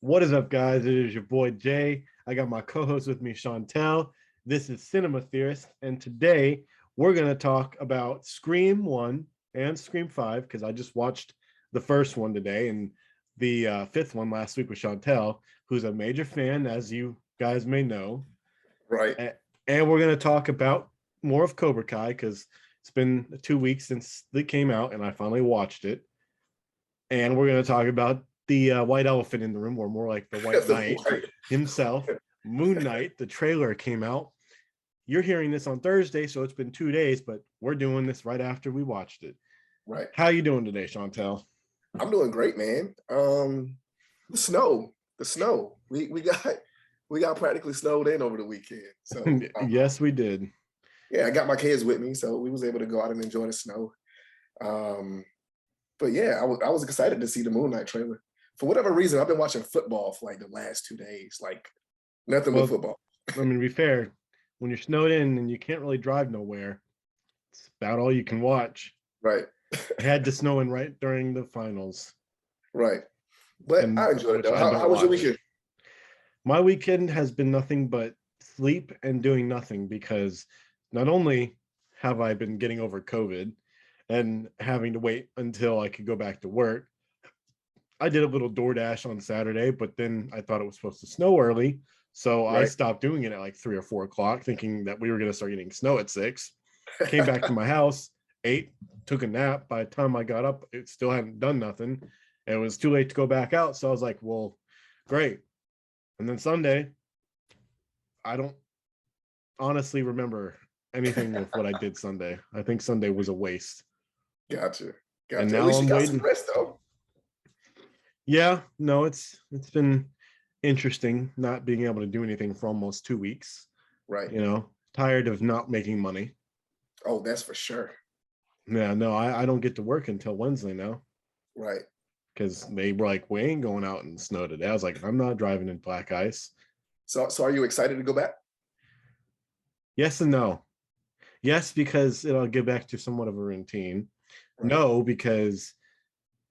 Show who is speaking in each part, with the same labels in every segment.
Speaker 1: What is up, guys? It is your boy Jay. I got my co-host with me, Shawntel. This is Cinema Theorists, and today we're going to talk about Scream 1 and Scream 5 because I just watched the first one today and the fifth one last week with Shawntel, who's a major fan, as you guys may know.
Speaker 2: Right.
Speaker 1: And we're going to talk about more of Cobra Kai because it's been 2 weeks since it came out and I finally watched it. And we're going to talk about the white elephant in the room, or more like the White Knight himself, Moon Knight. The trailer came out. You're hearing this on Thursday, so it's been 2 days, but we're doing this right after we watched it.
Speaker 2: Right.
Speaker 1: How you doing today, Shawntel?
Speaker 2: I'm doing great, man. The snow. We got practically snowed in over the weekend. So
Speaker 1: yes, we did.
Speaker 2: Yeah, I got my kids with me, so we was able to go out and enjoy the snow. But yeah, I was excited to see the Moon Knight trailer. For whatever reason, I've been watching football for like the last 2 days, like nothing but football.
Speaker 1: I mean, to be fair, when you're snowed in and you can't really drive nowhere, it's about all you can watch.
Speaker 2: Right.
Speaker 1: It had to snow in right during the finals.
Speaker 2: Right. But I enjoyed it though. How was your weekend?
Speaker 1: My weekend has been nothing but sleep and doing nothing, because not only have I been getting over COVID and having to wait until I could go back to work, I did a little DoorDash on Saturday, but then I thought it was supposed to snow early. So I stopped doing it at like 3 or 4 o'clock, thinking that we were going to start getting snow at 6. Came back to my house, ate, took a nap. By the time I got up, it still hadn't done nothing. And it was too late to go back out. So I was like, well, great. And then Sunday, I don't honestly remember anything with what I did Sunday. I think Sunday was a waste.
Speaker 2: Gotcha.
Speaker 1: And now
Speaker 2: at least
Speaker 1: I'm
Speaker 2: you got
Speaker 1: waiting.
Speaker 2: Some rest though.
Speaker 1: Yeah, no, it's been interesting not being able to do anything for almost 2 weeks.
Speaker 2: Right.
Speaker 1: You know, tired of not making money.
Speaker 2: Oh, that's for sure.
Speaker 1: Yeah, no, I don't get to work until Wednesday now.
Speaker 2: Right.
Speaker 1: Because they were like, we ain't going out in snow today. I was like, I'm not driving in black ice.
Speaker 2: So are you excited to go back?
Speaker 1: Yes and no. Yes, because it'll get back to somewhat of a routine. Right. No, because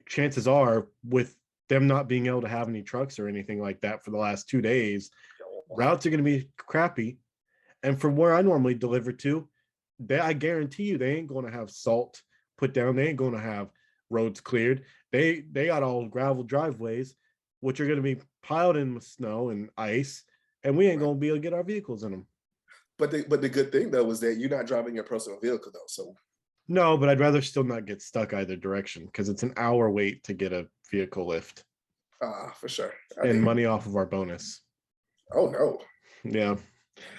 Speaker 1: chances are, with them not being able to have any trucks or anything like that for the last 2 days, routes are going to be crappy. And from where I normally deliver to, I guarantee you they ain't going to have salt put down. They ain't going to have roads cleared. They got all gravel driveways, which are going to be piled in with snow and ice, and we ain't going to be able to get our vehicles in them.
Speaker 2: But the good thing though is that you're not driving your personal vehicle though, so.
Speaker 1: No, but I'd rather still not get stuck either direction, because it's an hour wait to get a vehicle lift.
Speaker 2: For sure.
Speaker 1: And money off of our bonus.
Speaker 2: Oh no.
Speaker 1: Yeah.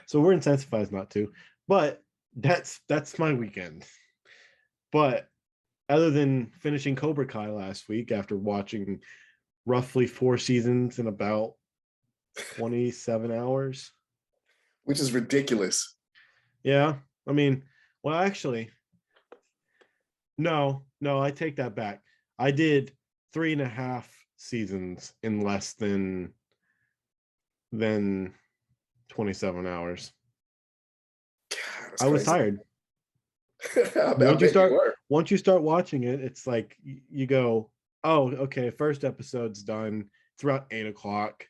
Speaker 1: So we're incentivized not to. But that's my weekend. But other than finishing Cobra Kai last week after watching roughly 4 seasons in about 27 hours.
Speaker 2: Which is ridiculous.
Speaker 1: Yeah. I mean, well, actually, no, I take that back. I did 3.5 seasons in less than 27 hours.
Speaker 2: God,
Speaker 1: I was tired. Once you start watching it, it's like you go, oh, okay, first episode's done. It's around 8 o'clock.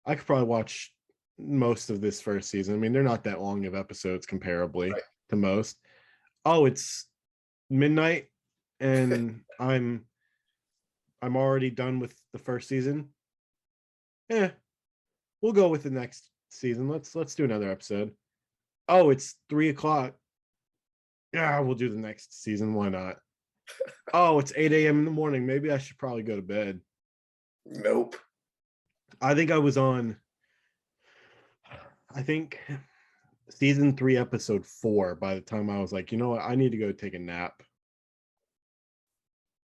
Speaker 1: I could probably watch most of this first season. I mean, they're not that long of episodes comparably to most. Oh, it's midnight and I'm already done with the first season. We'll go with the next season. Let's do another episode. Oh, it's 3 o'clock. Yeah, we'll do the next season. Why not? Oh, it's 8 a.m. in the morning. Maybe I should probably go to bed.
Speaker 2: Nope.
Speaker 1: I think I was on, season 3, episode 4 by the time I was like, you know what? I need to go take a nap.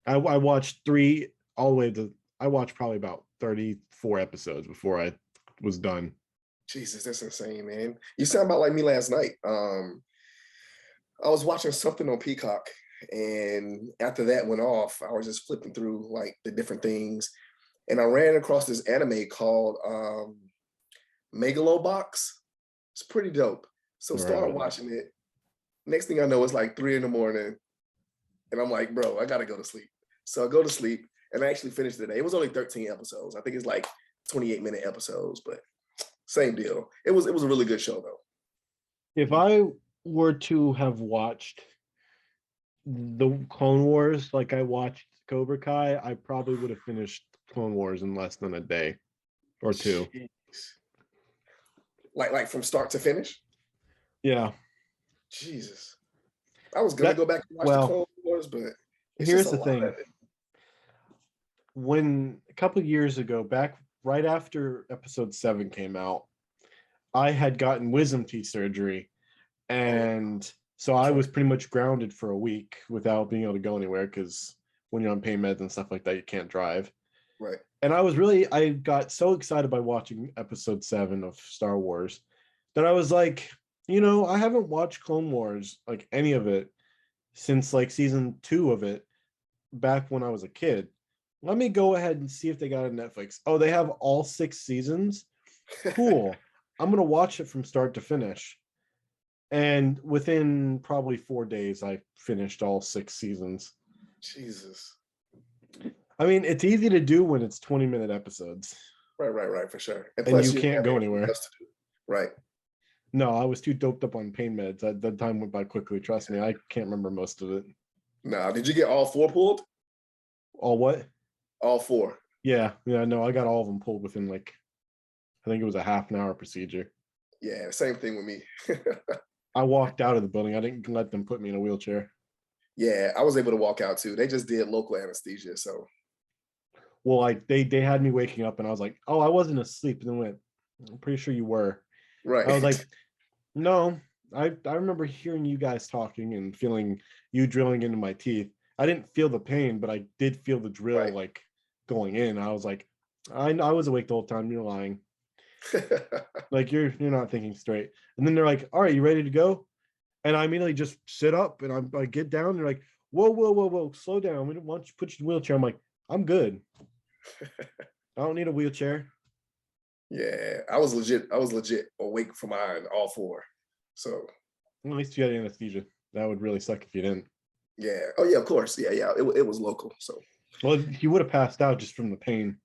Speaker 1: I watched 3 all the way to, I watched probably about 34 episodes before I was done.
Speaker 2: Jesus, that's insane, man. You sound about like me last night. I was watching something on Peacock, and after that went off, I was just flipping through like the different things, and I ran across this anime called Megalobox. It's pretty dope. So started watching it. Next thing I know, it's like 3 a.m, and I'm like, bro, I gotta go to sleep. So I go to sleep, and I actually finished the day. It was only 13 episodes. I think it's like 28-minute episodes, but same deal. It was a really good show though.
Speaker 1: If I were to have watched the Clone Wars like I watched Cobra Kai, I probably would have finished Clone Wars in less than a day or two.
Speaker 2: Jeez. Like from start to finish?
Speaker 1: Yeah.
Speaker 2: Jesus. I was gonna go back and watch the Clone Wars, but
Speaker 1: here's the thing. When a couple years ago, back right after episode 7 came out, I had gotten wisdom teeth surgery, and so I was pretty much grounded for a week without being able to go anywhere, because when you're on pain meds and stuff like that, you can't drive.
Speaker 2: Right.
Speaker 1: And I got so excited by watching episode 7 of Star Wars that I was like, I haven't watched Clone Wars, like any of it, since like season 2 of it, back when I was a kid. Let me go ahead and see if they got it on Netflix. Oh, they have all 6 seasons? Cool. I'm going to watch it from start to finish. And within probably 4 days, I finished all 6 seasons.
Speaker 2: Jesus.
Speaker 1: I mean, it's easy to do when it's 20-minute episodes.
Speaker 2: Right, for sure.
Speaker 1: And plus, you can't go anywhere.
Speaker 2: Right.
Speaker 1: No, I was too doped up on pain meds. The time went by quickly. Trust me, I can't remember most of it.
Speaker 2: No, did you get all 4 pulled?
Speaker 1: All what?
Speaker 2: All 4.
Speaker 1: Yeah, no, I got all of them pulled within I think it was a half an hour procedure.
Speaker 2: Yeah, same thing with me.
Speaker 1: I walked out of the building. I didn't let them put me in a wheelchair.
Speaker 2: Yeah, I was able to walk out too. They just did local anesthesia, so.
Speaker 1: Well, they had me waking up, and I was like, "Oh, I wasn't asleep." And then went, "I'm pretty sure you were."
Speaker 2: Right.
Speaker 1: I was like, "No, I remember hearing you guys talking and feeling you drilling into my teeth. I didn't feel the pain, but I did feel the drill going in." I was like, I was awake the whole time. You're lying. Like you're not thinking straight. And then they're like, "All right, you ready to go?" And I immediately just sit up, and I get down. And they're like, whoa, slow down. We don't want you to put you in a wheelchair. I'm like, I'm good. I don't need a wheelchair.
Speaker 2: Yeah, I was legit awake for mine, all 4. So
Speaker 1: at least you had anesthesia. That would really suck if you didn't.
Speaker 2: Yeah. Oh yeah, of course. Yeah. It was local. So.
Speaker 1: Well, you would have passed out just from the pain.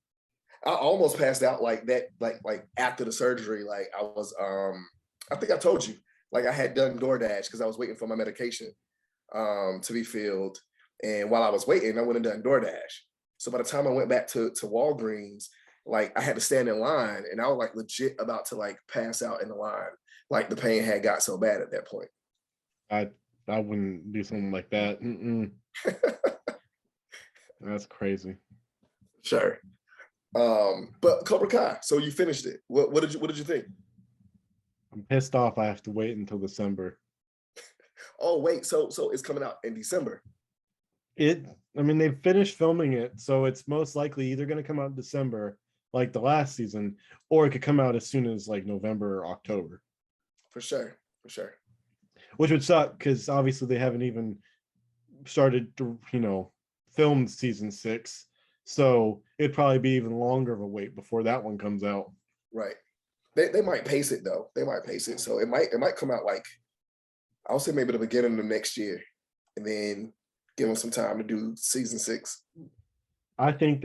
Speaker 2: I almost passed out like that, like after the surgery. Like I was, I think I told you, like I had done DoorDash because I was waiting for my medication to be filled. And while I was waiting, I went and done DoorDash. So by the time I went back to Walgreens, like I had to stand in line, and I was like legit about to like pass out in the line. Like the pain had got so bad at that point.
Speaker 1: I wouldn't do something like that. That's crazy.
Speaker 2: Sure. But Cobra Kai, so you finished it. What did you think?
Speaker 1: I'm pissed off I have to wait until December.
Speaker 2: Oh wait, so it's coming out in December.
Speaker 1: They've finished filming it, so it's most likely either going to come out in December like the last season, or it could come out as soon as like November or October.
Speaker 2: For sure.
Speaker 1: Which would suck because obviously they haven't even started to, film season 6. So it'd probably be even longer of a wait before that one comes out.
Speaker 2: Right. They might pace it though. They might pace it. So it might come out like, I'll say maybe the beginning of next year, and then give them some time to do season 6.
Speaker 1: I think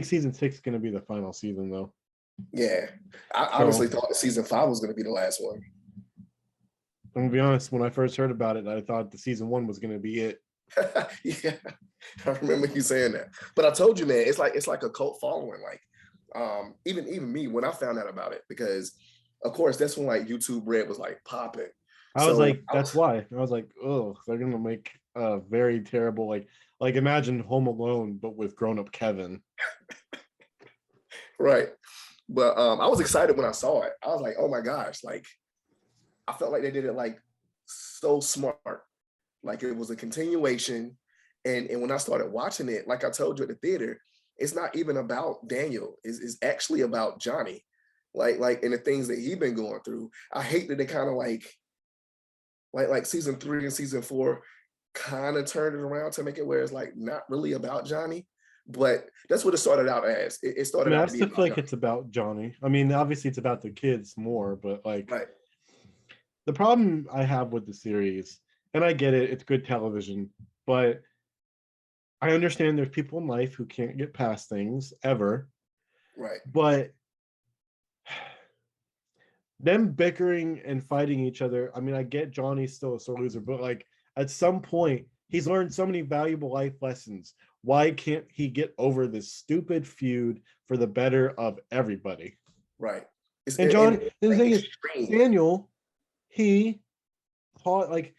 Speaker 1: season 6 is going to be the final season though.
Speaker 2: Yeah. I honestly thought that season 5 was going to be the last one.
Speaker 1: I'm going to be honest, when I first heard about it, I thought the season 1 was going to be it.
Speaker 2: Yeah. I remember you saying that. But I told you, man, it's like a cult following. Like, even me when I found out about it, because of course that's when like YouTube Red was like popping.
Speaker 1: I was like, that's why. I was like, oh, they're gonna make a very terrible like imagine Home Alone but with grown-up Kevin.
Speaker 2: Right. But I was excited when I saw it. I was like, oh my gosh, like I felt like they did it like so smart. Like it was a continuation. And when I started watching it, like I told you at the theater, it's not even about Daniel. It's actually about Johnny. Like and the things that he's been going through. I hate that they kind of like season 3 and season 4 kind of turned it around to make it where it's like not really about Johnny. But that's what it started out as. It started out.
Speaker 1: I still feel like it's about Johnny. I mean, obviously it's about the kids more, but like
Speaker 2: right.
Speaker 1: The problem I have with the series, and I get it, it's good television, but I understand there's people in life who can't get past things ever.
Speaker 2: Right.
Speaker 1: But them bickering and fighting each other. I mean, I get Johnny's still a sore loser, but like at some point, he's learned so many valuable life lessons. Why can't he get over this stupid feud for the better of everybody?
Speaker 2: Right.
Speaker 1: And John, the
Speaker 2: like
Speaker 1: thing is,
Speaker 2: extreme.
Speaker 1: Daniel, he taught like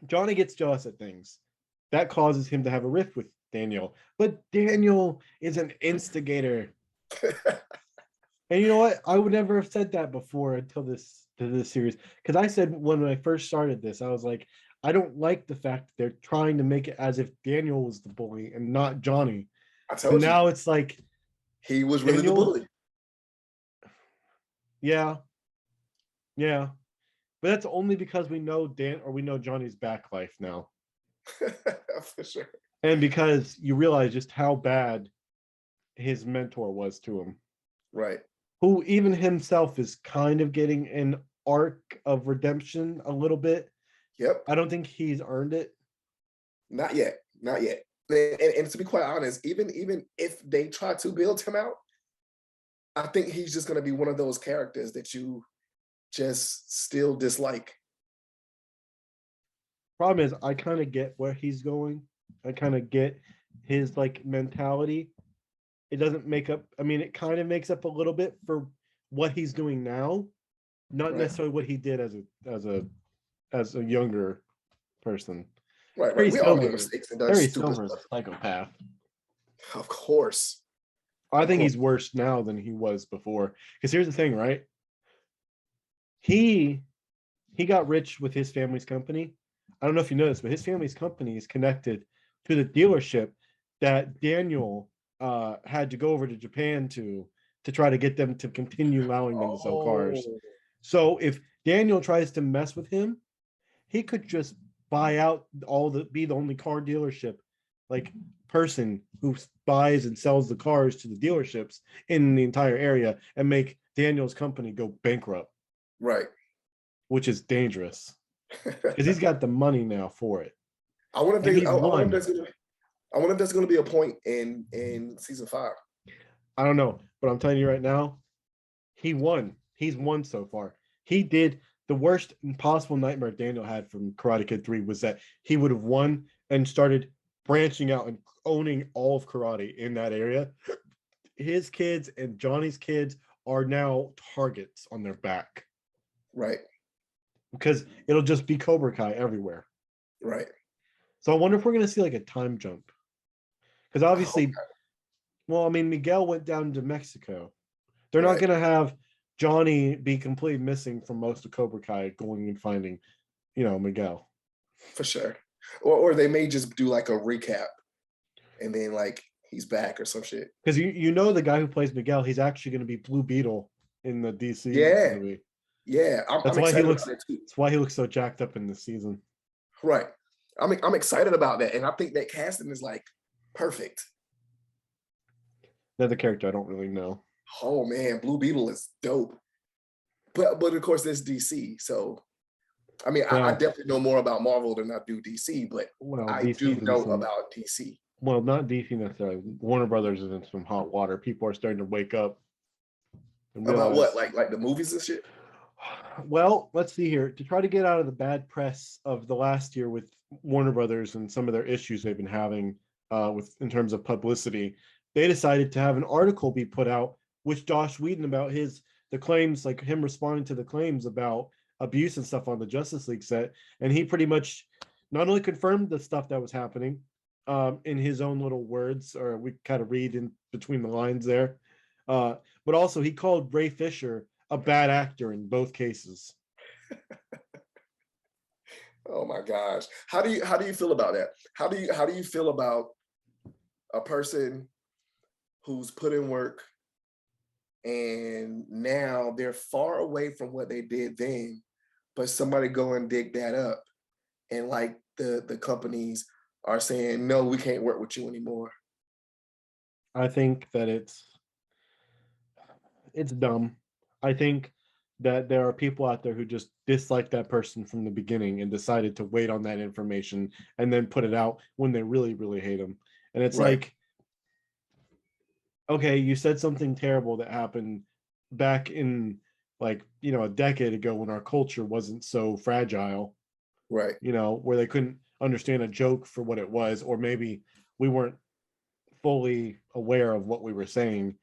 Speaker 1: Johnny gets jealous at things. That causes him to have a rift with Daniel. But Daniel is an instigator. And you know what? I would never have said that before until this series. Because I said when I first started this, I was like, I don't like the fact that they're trying to make it as if Daniel was the bully and not Johnny.
Speaker 2: I
Speaker 1: And
Speaker 2: told you.
Speaker 1: now it's like
Speaker 2: He was really
Speaker 1: Daniel,
Speaker 2: the bully.
Speaker 1: Yeah. Yeah. But that's only because we know we know Johnny's back life now.
Speaker 2: For sure.
Speaker 1: And because you realize just how bad his mentor was to him.
Speaker 2: Right.
Speaker 1: Who even himself is kind of getting an arc of redemption a little bit.
Speaker 2: Yep.
Speaker 1: I don't think he's earned it.
Speaker 2: Not yet. Not yet. And to be quite honest, even if they try to build him out, I think he's just going to be one of those characters that you just still dislike.
Speaker 1: Problem is, I kind of get where he's going. I kind of get his like mentality. It doesn't make up. I mean, it kind of makes up a little bit for what he's doing now, not necessarily what he did as a younger person.
Speaker 2: Right. We all make mistakes and done stupid stuff.
Speaker 1: Psychopath.
Speaker 2: Of course.
Speaker 1: I think he's worse now than he was before. Because here's the thing, right? He got rich with his family's company. I don't know if you know this, but his family's company is connected to the dealership that Daniel had to go over to Japan to try to get them to continue allowing them to sell cars. So if Daniel tries to mess with him, he could just buy out be the only car dealership like person who buys and sells the cars to the dealerships in the entire area and make Daniel's company go bankrupt.
Speaker 2: Right.
Speaker 1: Which is dangerous because he's got the money now for it.
Speaker 2: I wonder if there's going to be a point in season 5.
Speaker 1: I don't know, but I'm telling you right now, he won. He's won so far. He did the worst possible nightmare Daniel had from Karate Kid 3 was that he would have won and started branching out and owning all of karate in that area. His kids and Johnny's kids are now targets on their back.
Speaker 2: Right.
Speaker 1: Because it'll just be Cobra Kai everywhere.
Speaker 2: Right.
Speaker 1: So I wonder if we're going to see like a time jump. Because obviously, well, I mean, Miguel went down to Mexico. They're not going to have Johnny be completely missing from most of Cobra Kai going and finding, Miguel.
Speaker 2: For sure. Or they may just do like a recap and then like he's back or some shit.
Speaker 1: Because you know the guy who plays Miguel, he's actually going to be Blue Beetle in the DC movie.
Speaker 2: Yeah,
Speaker 1: that's why he looks. That's why he looks so jacked up in this season.
Speaker 2: Right. I'm excited about that, and I think that casting is like perfect.
Speaker 1: Another character I don't really know.
Speaker 2: Oh man, Blue Beetle is dope. But of course, there's DC. So, I mean, I definitely know more about Marvel than I do DC, but I do know about DC.
Speaker 1: Well, not DC necessarily. Warner Brothers is in some hot water. People are starting to wake up.
Speaker 2: About what? Like the movies and shit?
Speaker 1: Well, let's see here. To try to get out of the bad press of the last year with Warner Brothers and some of their issues they've been having in terms of publicity, they decided to have an article be put out with Joss Whedon about the claims, like him responding to the claims about abuse and stuff on the Justice League set. And he pretty much not only confirmed the stuff that was happening in his own little words, or we kind of read in between the lines there, but also he called Ray Fisher a bad actor in both cases.
Speaker 2: Oh my gosh. How do you feel about that? How do you feel about a person who's put in work and now they're far away from what they did then, but somebody go and dig that up and like the companies are saying, no, we can't work with you anymore?
Speaker 1: I think that it's dumb. I think that there are people out there who just dislike that person from the beginning and decided to wait on that information and then put it out when they really, really hate them. And it's like, okay, you said something terrible that happened back in like, a decade ago when our culture wasn't so fragile,
Speaker 2: Right.
Speaker 1: where they couldn't understand a joke for what it was, or maybe we weren't fully aware of what we were saying.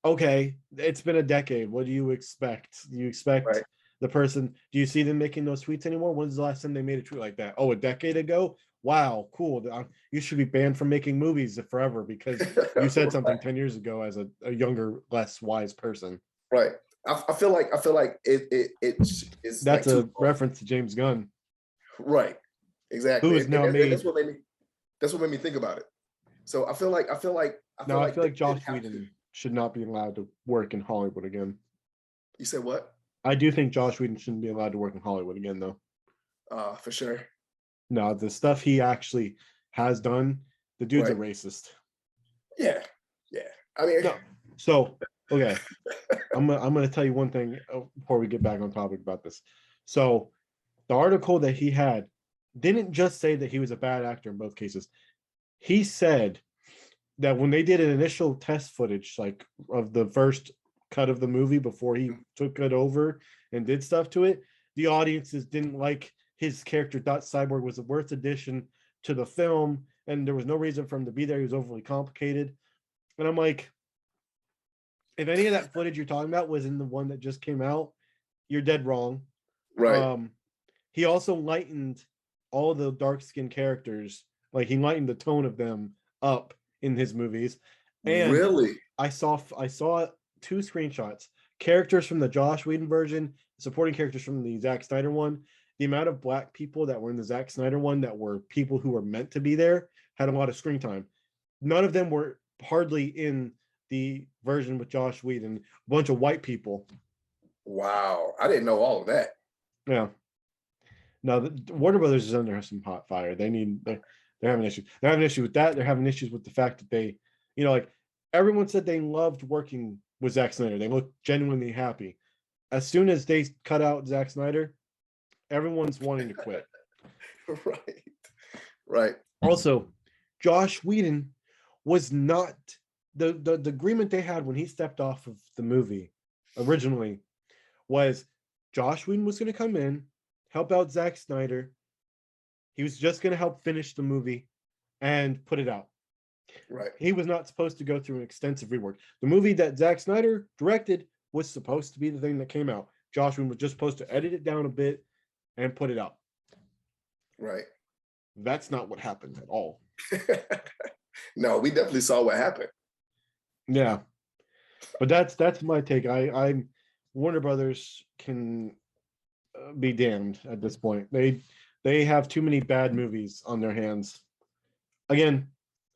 Speaker 1: Okay, it's been a decade. What do you expect? Do you expect
Speaker 2: Right.
Speaker 1: the person? Do you see them making those tweets anymore? When's the last time they made a tweet like that? Oh, a decade ago? Wow, cool. You should be banned from making movies forever because you said something 10 years ago as a younger, less wise person.
Speaker 2: Right. I feel like it's
Speaker 1: That's
Speaker 2: like
Speaker 1: a reference to James Gunn.
Speaker 2: Right. Exactly.
Speaker 1: Who is now
Speaker 2: and
Speaker 1: made.
Speaker 2: That's what made me think about it. So I feel like
Speaker 1: Josh Whedon should not be allowed to work in Hollywood again.
Speaker 2: You said what?
Speaker 1: I do think Josh Whedon shouldn't be allowed to work in Hollywood again, though.
Speaker 2: For sure.
Speaker 1: No, the stuff he actually has done, the dude's a racist.
Speaker 2: Yeah. I mean,
Speaker 1: no. So okay, I'm gonna tell you one thing before we get back on topic about this. So the article that he had didn't just say that he was a bad actor in both cases. He said that when they did an initial test footage, like of the first cut of the movie before he took it over and did stuff to it, the audiences didn't like his character. Cyborg was a worst addition to the film, and there was no reason for him to be there. He was overly complicated. And I'm like, if any of that footage you're talking about was in the one that just came out, you're dead wrong.
Speaker 2: Right.
Speaker 1: He also lightened all the dark-skinned characters. Like, he lightened the tone of them up in his movies. And
Speaker 2: really,
Speaker 1: I saw 2 screenshots. Characters from the Josh Whedon version, supporting characters from the Zack Snyder one. The amount of black people that were in the Zack Snyder one that were people who were meant to be there had a lot of screen time. None of them were hardly in the version with Josh Whedon. A bunch of white people.
Speaker 2: Wow, I didn't know all of that.
Speaker 1: Yeah. No, the Warner Brothers is under some hot fire. They're having issues. They're having issues with that. They're having issues with the fact that they, like everyone said they loved working with Zack Snyder. They looked genuinely happy. As soon as they cut out Zack Snyder, everyone's wanting to quit.
Speaker 2: Right.
Speaker 1: Also, Josh Whedon was not the agreement they had when he stepped off of the movie originally was Josh Whedon was going to come in, help out Zack Snyder. He was just going to help finish the movie and put it out.
Speaker 2: Right.
Speaker 1: He was not supposed to go through an extensive rework. The movie that Zack Snyder directed was supposed to be the thing that came out. Josh Whedon was just supposed to edit it down a bit and put it out.
Speaker 2: Right.
Speaker 1: That's not what happened at all.
Speaker 2: No, we definitely saw what happened.
Speaker 1: Yeah. But that's my take. I Warner Brothers can be damned at this point. They have too many bad movies on their hands. Again,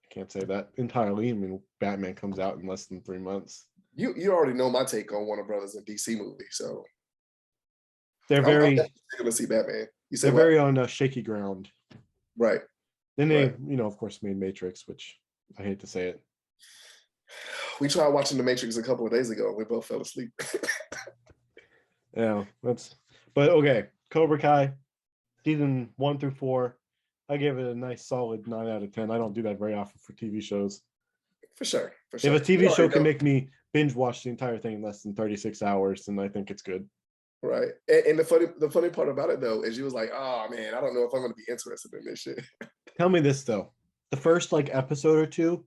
Speaker 1: I can't say that entirely. I mean, Batman comes out in less than 3 months.
Speaker 2: You already know my take on Warner Brothers and DC movies, so
Speaker 1: they're very
Speaker 2: going to see Batman. You said
Speaker 1: they're very on shaky ground.
Speaker 2: Right.
Speaker 1: Then they, of course, made Matrix, which I hate to say it.
Speaker 2: We tried watching The Matrix a couple of days ago. We both fell asleep.
Speaker 1: Yeah, but okay. Cobra Kai, season 1 through 4. I give it a nice solid 9 out of 10. I don't do that very often for TV shows.
Speaker 2: For sure.
Speaker 1: If a TV show can make me binge watch the entire thing in less than 36 hours, then I think it's good.
Speaker 2: Right. And the funny part about it though is you was like, oh man, I don't know if I'm going to be interested in this shit.
Speaker 1: Tell me this though. The first episode or 2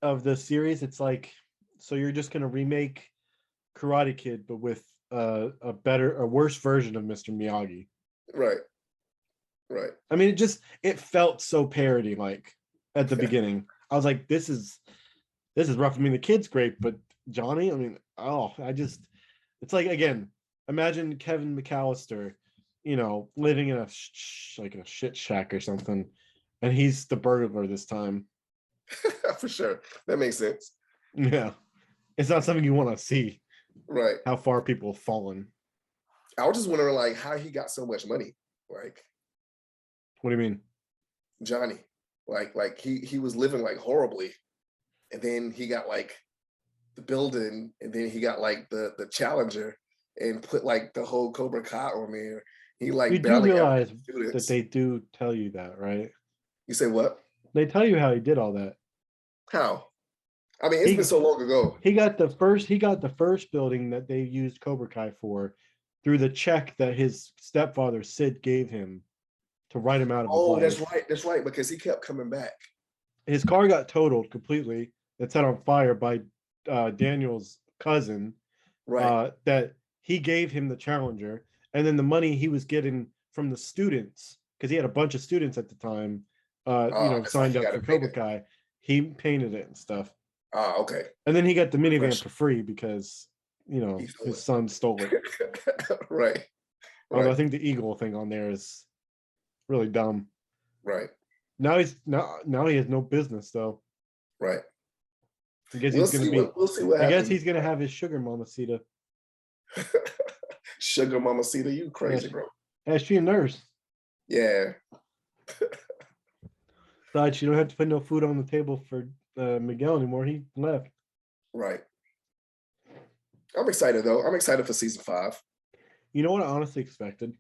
Speaker 1: of the series, it's like, so you're just going to remake Karate Kid, but with a worse version of Mr. Miyagi.
Speaker 2: Right.
Speaker 1: I mean, it felt so parody at the beginning. I was like, this is rough. I mean, the kid's great, but Johnny, I mean, it's like, again, imagine Kevin McAllister, living in a shit shack or something, and he's the burglar this time.
Speaker 2: For sure. That makes sense.
Speaker 1: Yeah. It's not something you want to see.
Speaker 2: Right.
Speaker 1: How far people have fallen.
Speaker 2: I was just wondering how he got so much money.
Speaker 1: What do you mean?
Speaker 2: Johnny. He was living horribly. And then he got the building, and then he got the Challenger and put the whole Cobra Kai on there. He
Speaker 1: you do realize that they do tell you that, right?
Speaker 2: You say what?
Speaker 1: They tell you how he did all that.
Speaker 2: How? I mean, it's been so long ago.
Speaker 1: He got the first building that they used Cobra Kai for through the check that his stepfather Sid gave him to write him out of his
Speaker 2: Oh,
Speaker 1: life.
Speaker 2: that's right, because he kept coming back.
Speaker 1: His car got totaled completely. It set on fire by Daniel's cousin.
Speaker 2: Right.
Speaker 1: That he gave him the Challenger, and then the money he was getting from the students, because he had a bunch of students at the time, signed up for Cobra Kai. He painted it and stuff.
Speaker 2: Okay.
Speaker 1: And then he got the minivan for free because his son stole it.
Speaker 2: Right.
Speaker 1: Although I think the eagle thing on there is really dumb.
Speaker 2: Right.
Speaker 1: Now he has no business though.
Speaker 2: Right.
Speaker 1: I guess he's gonna be.
Speaker 2: We'll see what happens.
Speaker 1: I guess he's gonna have his sugar mamacita.
Speaker 2: Sugar mamacita, you crazy, bro.
Speaker 1: Yeah, she a nurse.
Speaker 2: Yeah.
Speaker 1: Thought she don't have to put no food on the table for Miguel anymore. He left.
Speaker 2: Right. I'm excited though. I'm excited for season 5.
Speaker 1: You know what I honestly expected?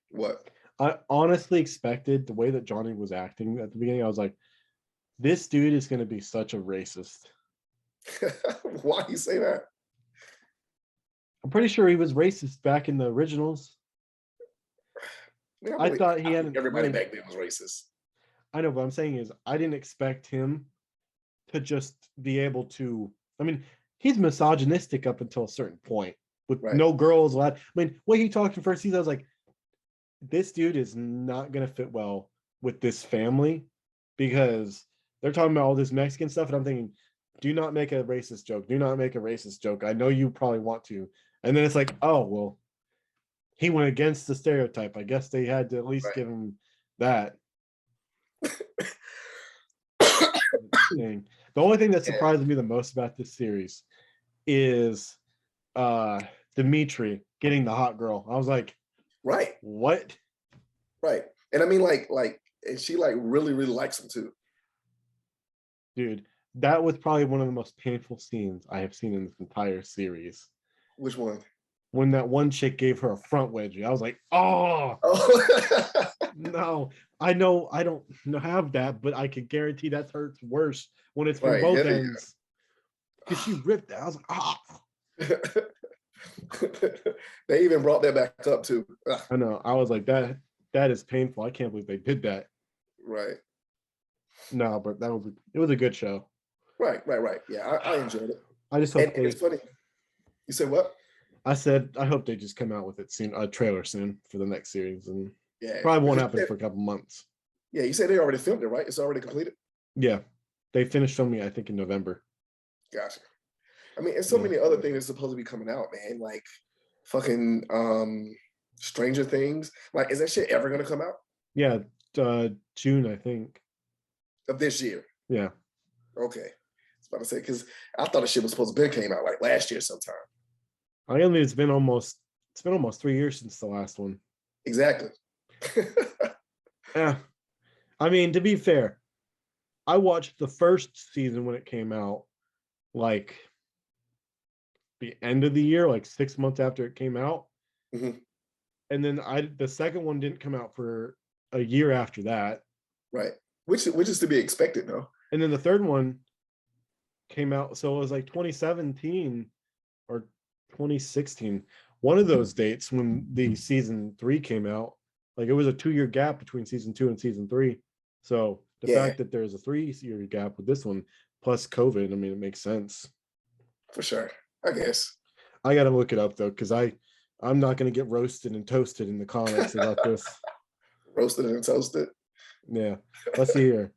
Speaker 2: What?
Speaker 1: I honestly expected the way that Johnny was acting at the beginning. I was like, this dude is going to be such a racist.
Speaker 2: Why you say that?
Speaker 1: I'm pretty sure he was racist back in the originals.
Speaker 2: Man,
Speaker 1: I thought he had
Speaker 2: everybody back then was racist.
Speaker 1: I know, but I'm saying is I didn't expect him to just be able to. I mean, he's misogynistic up until a certain point with no girls allowed. I mean, when he talked in first season, I was like, this dude is not gonna fit well with this family because they're talking about all this Mexican stuff, and I'm thinking, do not make a racist joke. Do not make a racist joke. I know you probably want to. And then it's like, oh, well, he went against the stereotype. I guess they had to at least give him that. The only thing that surprised me the most about this series is Dimitri getting the hot girl. I was like,
Speaker 2: right.
Speaker 1: What?
Speaker 2: Right. And I mean, like, and she really, really likes him too.
Speaker 1: Dude, that was probably one of the most painful scenes I have seen in this entire series.
Speaker 2: Which one?
Speaker 1: When that one chick gave her a front wedgie. I was like, oh. No, I know I don't have that, but I can guarantee that hurts worse when it's from both ends. Because she ripped that. I was like, ah.
Speaker 2: They even brought that back up too.
Speaker 1: I know. I was like, that is painful. I can't believe they did that.
Speaker 2: Right.
Speaker 1: No, but it was a good show.
Speaker 2: Right. Yeah, I enjoyed it.
Speaker 1: I just hope
Speaker 2: it's funny. You said what?
Speaker 1: I said I hope they just come out with it soon, a trailer soon for the next series, and probably won't happen for a couple months.
Speaker 2: Yeah, you said they already filmed it, right? It's already completed.
Speaker 1: Yeah, they finished filming, I think, in November.
Speaker 2: Gotcha. I mean, and so many other things are supposed to be coming out, man. Like fucking Stranger Things. Like, is that shit ever gonna come out?
Speaker 1: Yeah, June, I think.
Speaker 2: Of this year.
Speaker 1: Yeah.
Speaker 2: Okay. I was about to say, because I thought the shit was supposed to be came out like last year sometime.
Speaker 1: I mean, it's been almost 3 years since the last one.
Speaker 2: Exactly.
Speaker 1: Yeah. I mean, to be fair, I watched the first season when it came out, like the end of the year, like 6 months after it came out.
Speaker 2: Mm-hmm.
Speaker 1: And then the second one didn't come out for a year after that.
Speaker 2: Right. Which is to be expected, though.
Speaker 1: And then the third one came out, so it was like 2017 or 2016, one of those dates when the season 3 came out. Like, it was a 2-year gap between season 2 and season 3. So the fact that there's a 3-year gap with this one plus COVID, I mean, it makes sense.
Speaker 2: For sure, I guess.
Speaker 1: I gotta look it up though, because I'm not gonna get roasted and toasted in the comments about this.
Speaker 2: Roasted and toasted.
Speaker 1: Yeah. Let's see here.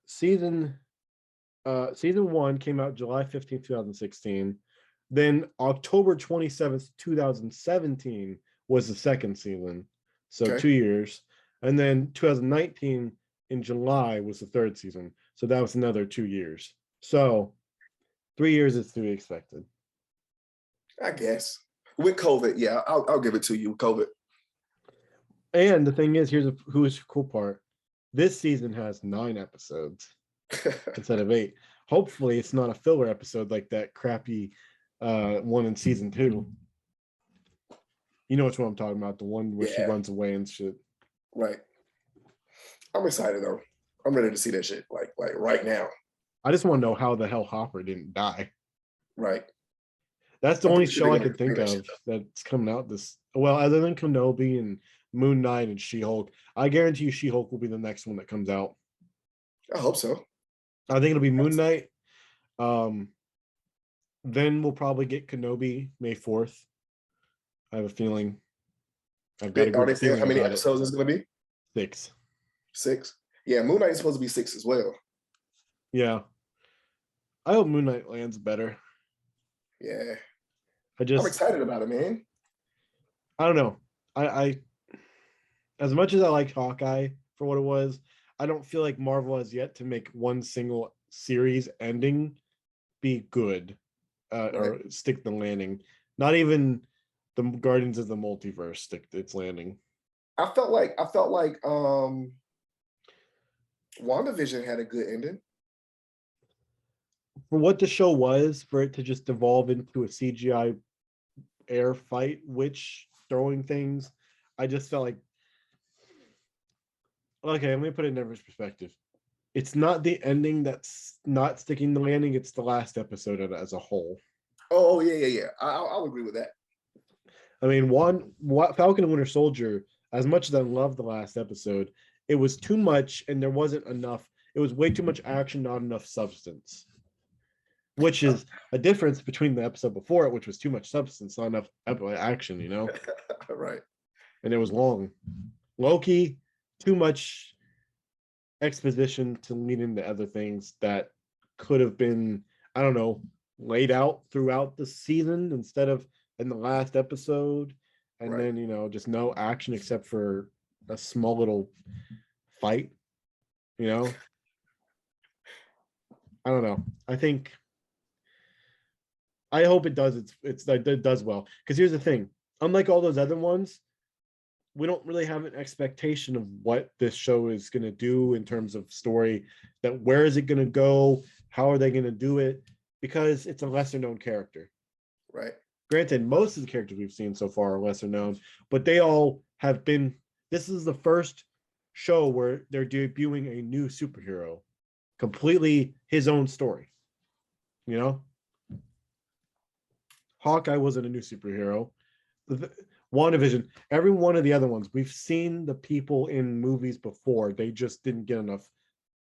Speaker 1: Season 1 came out July 15th, 2016. Then October 27th, 2017 was the second season. So 2 years. And then 2019 in July was the third season. So that was another 2 years. So 3 years is to be expected.
Speaker 2: I guess. With COVID, yeah, I'll give it to you with COVID.
Speaker 1: And the thing is, here's the cool part. This season has 9 episodes instead of 8. Hopefully it's not a filler episode like that crappy one in season 2. You know which one I'm talking about, the one where she runs away and shit.
Speaker 2: Right. I'm excited though. I'm ready to see that shit like right now.
Speaker 1: I just want to know how the hell Hopper didn't die.
Speaker 2: Right.
Speaker 1: That's the
Speaker 2: I'm
Speaker 1: only
Speaker 2: pretty sure
Speaker 1: show
Speaker 2: they're
Speaker 1: I
Speaker 2: gonna
Speaker 1: could think
Speaker 2: explain that
Speaker 1: of
Speaker 2: shit though.
Speaker 1: that's coming out this well, other than Kenobi and Moon Knight and She-Hulk. I guarantee you She-Hulk will be the next one that comes out.
Speaker 2: I hope so.
Speaker 1: I think it'll be Moon Knight. Um, then we'll probably get Kenobi May 4th. I have a feeling. I've got a
Speaker 2: Are they
Speaker 1: good
Speaker 2: saying how
Speaker 1: feeling
Speaker 2: many
Speaker 1: about it.
Speaker 2: episodes it's gonna be?
Speaker 1: 6.
Speaker 2: 6. Yeah, Moon Knight is supposed to be 6 as well.
Speaker 1: Yeah. I hope Moon Knight lands better.
Speaker 2: Yeah.
Speaker 1: I
Speaker 2: I'm excited about it, man.
Speaker 1: don't know. I as much as I liked Hawkeye for what it was, I don't feel like Marvel has yet to make one single series ending be good
Speaker 2: Right.
Speaker 1: or stick the landing. Not even the Guardians of the Multiverse stick its landing.
Speaker 2: I felt like WandaVision had a good ending.
Speaker 1: For what the show was, for it to just devolve into a CGI air fight, witch throwing things, I just felt like, okay, let me put it in everyone's perspective. It's not the ending that's not sticking the landing, it's the last episode as a whole.
Speaker 2: Oh yeah. I'll agree with that.
Speaker 1: I mean, Falcon and Winter Soldier, as much as I love the last episode, it was too much and there wasn't enough. It was way too much action, not enough substance. Which is a difference between the episode before it, which was too much substance, not enough action, you know?
Speaker 2: Right.
Speaker 1: And it was long. Loki, too much exposition to lead into other things that could have been, I don't know, laid out throughout the season instead of in the last episode. And
Speaker 2: Right.
Speaker 1: then, just no action except for a small little fight, you know? I don't know. I hope it does. It does well. Because here's the thing: unlike all those other ones, we don't really have an expectation of what this show is going to do in terms of story. That where is it going to go? How are they going to do it? Because it's a lesser known character.
Speaker 2: Right.
Speaker 1: Granted, most of the characters we've seen so far are lesser known, but they all have been. This is the first show where they're debuting a new superhero, completely his own story. You know. Hawkeye wasn't a new superhero. WandaVision, every one of the other ones, we've seen the people in movies before. They just didn't get enough.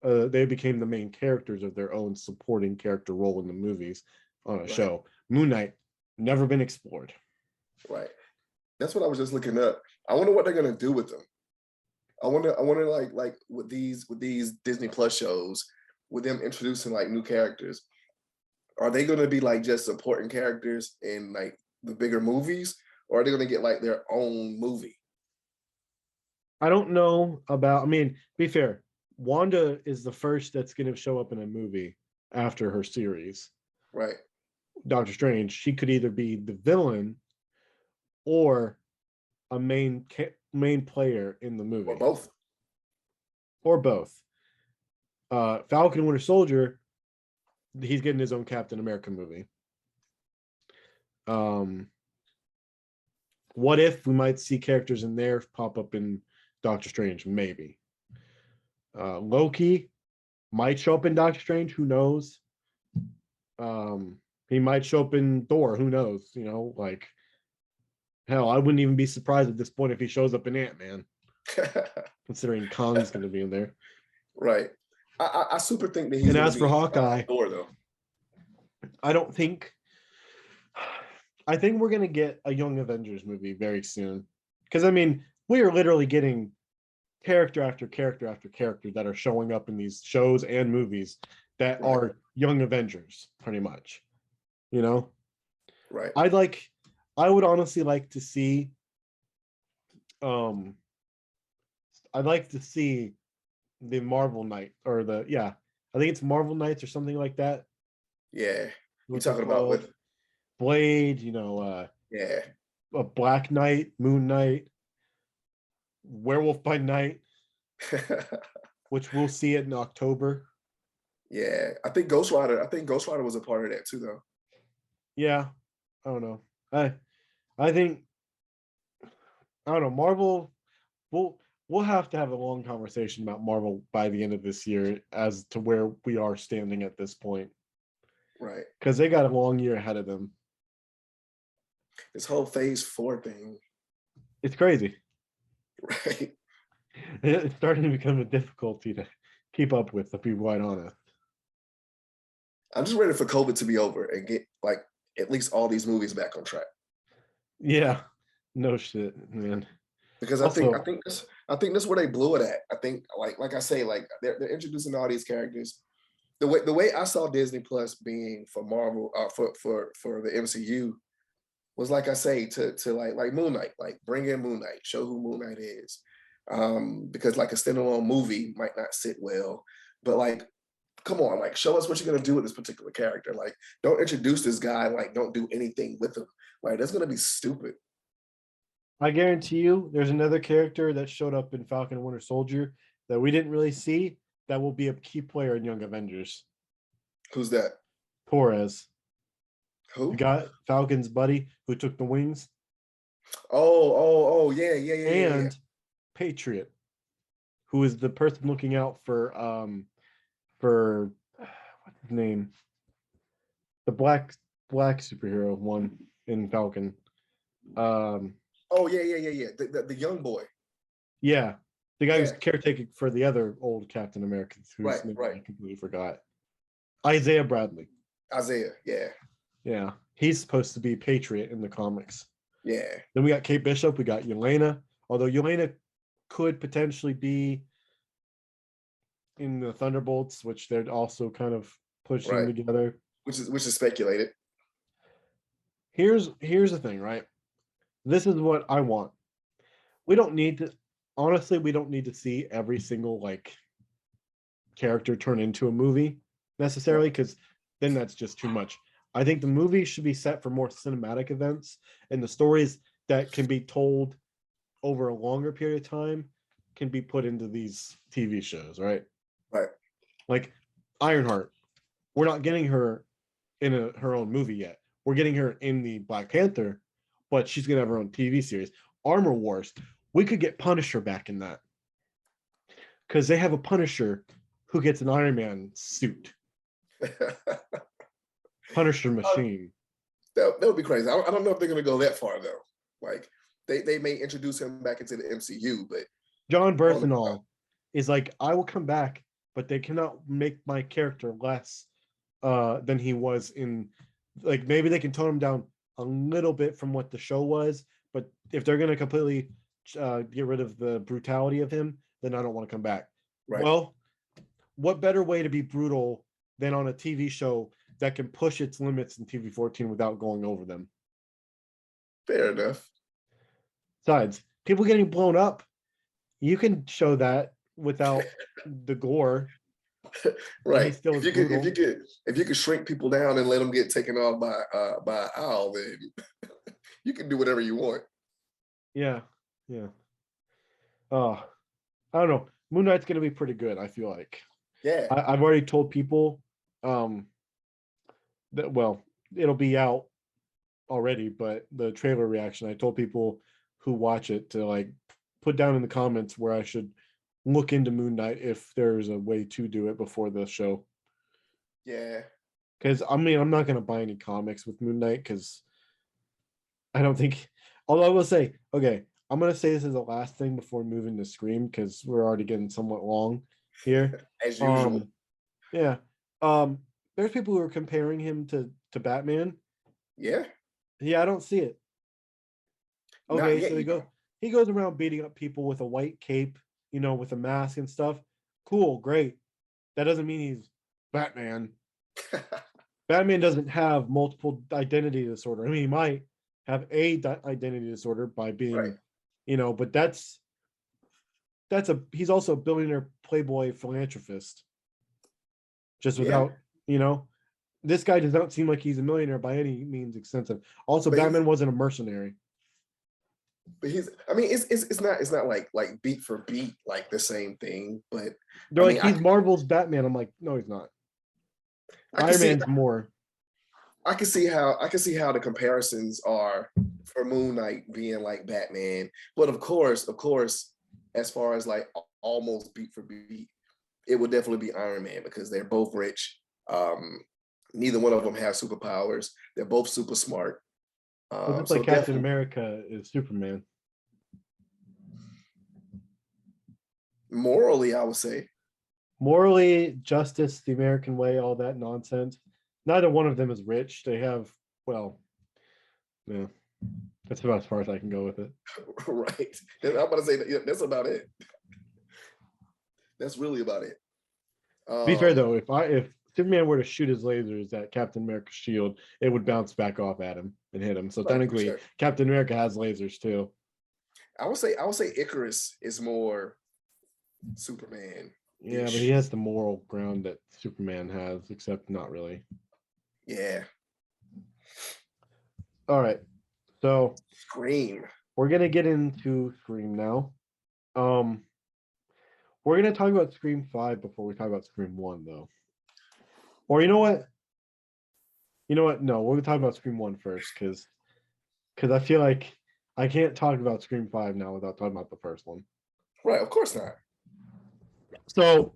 Speaker 1: They became the main characters of their own supporting character role in the movies on a show. Moon Knight, never been explored.
Speaker 2: Right. That's what I was just looking up. I wonder what they're gonna do with them. I wonder like with these Disney Plus shows, with them introducing like new characters, are they going to be like just supporting characters in like the bigger movies, or are they going to get like their own movie?
Speaker 1: I don't know about. I mean, be fair, Wanda is the first that's going to show up in a movie after her series.
Speaker 2: Right.
Speaker 1: Doctor Strange. She could either be the villain or a main player in the movie,
Speaker 2: Or both.
Speaker 1: Or both. Falcon and Winter Soldier, he's getting his own Captain America movie. What if we might see characters in there pop up in Doctor Strange? Maybe. Loki might show up in Doctor Strange. Who knows? He might show up in Thor. Who knows? Like, hell, I wouldn't even be surprised at this point if he shows up in Ant-Man, considering Kong's going to be in there.
Speaker 2: Right. I super think that he's.
Speaker 1: And as for Hawkeye,
Speaker 2: Thor, though,
Speaker 1: I think we're going to get a Young Avengers movie very soon. Because, I mean, we are literally getting character after character after character that are showing up in these shows and movies that are Young Avengers, pretty much.
Speaker 2: Right.
Speaker 1: I would honestly like to see I'd like to see the Marvel Knight I think it's Marvel Knights or something like that.
Speaker 2: Yeah. You're talking about with
Speaker 1: Blade, a Black Knight, Moon Knight, Werewolf by Night, which we'll see it in October.
Speaker 2: Yeah, I think Ghost Rider was a part of that too, though.
Speaker 1: Yeah, I don't know. I think I don't know. Marvel. Well, we'll have to have a long conversation about Marvel by the end of this year as to where we are standing at this point.
Speaker 2: Right.
Speaker 1: Because they got a long year ahead of them.
Speaker 2: This whole phase 4 thing.
Speaker 1: It's crazy.
Speaker 2: Right.
Speaker 1: It's starting to become a difficulty to keep up with, to be quite honest.
Speaker 2: I'm just ready for COVID to be over and get like at least all these movies back on track.
Speaker 1: Yeah. No shit, man.
Speaker 2: Because I think that's where they blew it at. I think like I say, like they're introducing all these characters. The way I saw Disney Plus being for Marvel, for the MCU, was like I say to like Moon Knight, like bring in Moon Knight, show who Moon Knight is, because like a standalone movie might not sit well, but like come on, like show us what you're gonna do with this particular character. Like don't introduce this guy, like don't do anything with him. Like that's gonna be stupid.
Speaker 1: I guarantee you there's another character that showed up in Falcon and Winter Soldier that we didn't really see that will be a key player in Young Avengers.
Speaker 2: Who's that?
Speaker 1: Torres.
Speaker 2: Who?
Speaker 1: The guy, Falcon's buddy who took the wings.
Speaker 2: Oh, yeah.
Speaker 1: And Patriot, who is the person looking out for what's his name? The black superhero one in Falcon.
Speaker 2: Oh yeah. The young boy.
Speaker 1: Yeah, the guy who's caretaking for the other old Captain America, whose name
Speaker 2: right.
Speaker 1: I completely forgot. Isaiah Bradley.
Speaker 2: Isaiah, yeah.
Speaker 1: Yeah, he's supposed to be Patriot in the comics.
Speaker 2: Yeah.
Speaker 1: Then we got Kate Bishop. We got Yelena. Although Yelena could potentially be in the Thunderbolts, which they're also kind of pushing together.
Speaker 2: Which is speculated.
Speaker 1: Here's the thing, right? This is what I want. We don't need to see every single like character turn into a movie necessarily, because then that's just too much. I think the movie should be set for more cinematic events, and the stories that can be told over a longer period of time can be put into these TV shows, right?
Speaker 2: Right.
Speaker 1: Like Ironheart, we're not getting her in her own movie yet. We're getting her in the Black Panther, but she's gonna have her own TV series. Armor Wars, we could get Punisher back in that, because they have a Punisher who gets an Iron Man suit. Punisher machine.
Speaker 2: That would be crazy. I don't know if they're gonna go that far though. Like they may introduce him back into the MCU, but
Speaker 1: John Bernthal is like, I will come back, but they cannot make my character less than he was in. Like maybe they can tone him down a little bit from what the show was, but if they're gonna completely get rid of the brutality of him, then I don't want to come back. Right. Well, what better way to be brutal than on a TV show that can push its limits in TV 14 without going over them?
Speaker 2: Fair enough.
Speaker 1: Besides, people getting blown up, you can show that without the gore.
Speaker 2: Right. If you could shrink people down and let them get taken off by an owl, then you can do whatever you want.
Speaker 1: Yeah. I don't know. Moon Knight's gonna be pretty good, I feel like.
Speaker 2: Yeah.
Speaker 1: I've already told people that, well, it'll be out already, but the trailer reaction, I told people who watch it to like put down in the comments where I should look into Moon Knight if there's a way to do it before the show.
Speaker 2: Yeah.
Speaker 1: Because I mean, I'm not gonna buy any comics with Moon Knight because I don't think. Although I will say, okay, I'm gonna say this is the last thing before moving to Scream because we're already getting somewhat long here.
Speaker 2: As usual.
Speaker 1: Yeah. There's people who are comparing him to Batman.
Speaker 2: Yeah.
Speaker 1: Yeah, I don't see it. Okay, so he goes around beating up people with a white cape, with a mask and stuff. Cool, great. That doesn't mean he's Batman. Batman doesn't have multiple identity disorder. I mean, he might have a identity disorder by being, but he's also a billionaire playboy philanthropist. Just without, this guy does not seem like he's a millionaire by any means extensive. Also, but Batman wasn't a mercenary.
Speaker 2: But it's not like beat for beat like the same thing. But
Speaker 1: they're he's Marvel's Batman. I'm like, no, he's not. Iron Man's more.
Speaker 2: I can see how the comparisons are for Moon Knight being like Batman, but of course, as far as like almost beat for beat, it would definitely be Iron Man because they're both rich. Neither one of them have superpowers. They're both super smart.
Speaker 1: Well, just like Captain America is Superman.
Speaker 2: Morally, I would say.
Speaker 1: Morally, justice, the American way, all that nonsense. Neither one of them is rich. They have, well, yeah, that's about as far as I can go with it.
Speaker 2: Right. I'm about to say that, that's about it. That's really about it.
Speaker 1: To be fair though, if Superman were to shoot his lasers at Captain America's shield, it would bounce back off at him and hit him. So
Speaker 2: right,
Speaker 1: technically, sure, Captain America has lasers too.
Speaker 2: I would say Icarus is more Superman.
Speaker 1: Yeah, but he has the moral ground that Superman has, except not really.
Speaker 2: Yeah.
Speaker 1: All right. So
Speaker 2: Scream.
Speaker 1: We're gonna get into Scream now. We're gonna talk about Scream 5 before we talk about Scream 1, though. Or you know what? No, we're gonna talk about Scream 1 first, because I feel like I can't talk about Scream 5 now without talking about the first one.
Speaker 2: Right, of course not.
Speaker 1: So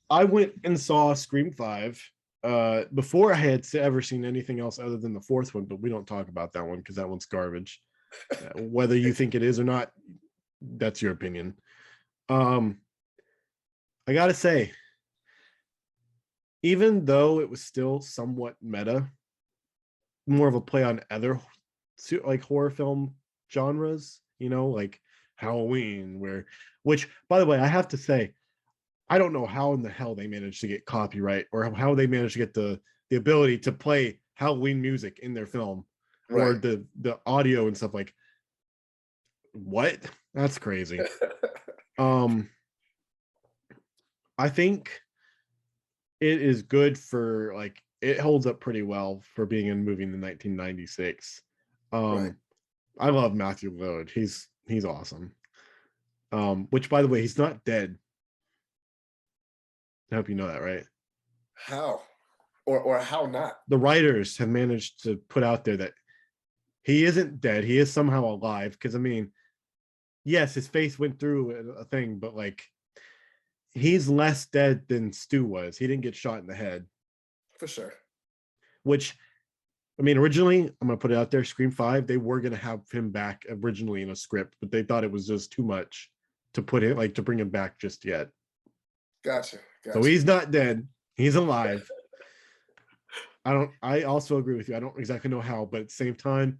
Speaker 1: I went and saw Scream 5 before I had ever seen anything else other than the fourth one, but we don't talk about that one because that one's garbage. Whether you think it is or not, that's your opinion. I gotta say, even though it was still somewhat meta, more of a play on other like horror film genres, like Halloween, which by the way, I have to say, I don't know how in the hell they managed to get copyright or how they managed to get the ability to play Halloween music in their film, right, or the audio and stuff. Like, what? That's crazy. I think it is good for, like, it holds up pretty well for being in a movie in 1996. Right. I love Matthew Lillard. He's awesome. Which, by the way, he's not dead. I hope you know that, right?
Speaker 2: How? Or how not?
Speaker 1: The writers have managed to put out there that he isn't dead. He is somehow alive. Because, I mean, yes, his face went through a thing, but, like, he's less dead than Stu was. He didn't get shot in the head.
Speaker 2: For sure.
Speaker 1: Which, I mean, originally, I'm going to put it out there, Scream 5, they were going to have him back originally in a script, but they thought it was just too much to put it, like, to bring him back just yet.
Speaker 2: Gotcha.
Speaker 1: So he's not dead. He's alive. I also agree with you. I don't exactly know how, but at the same time,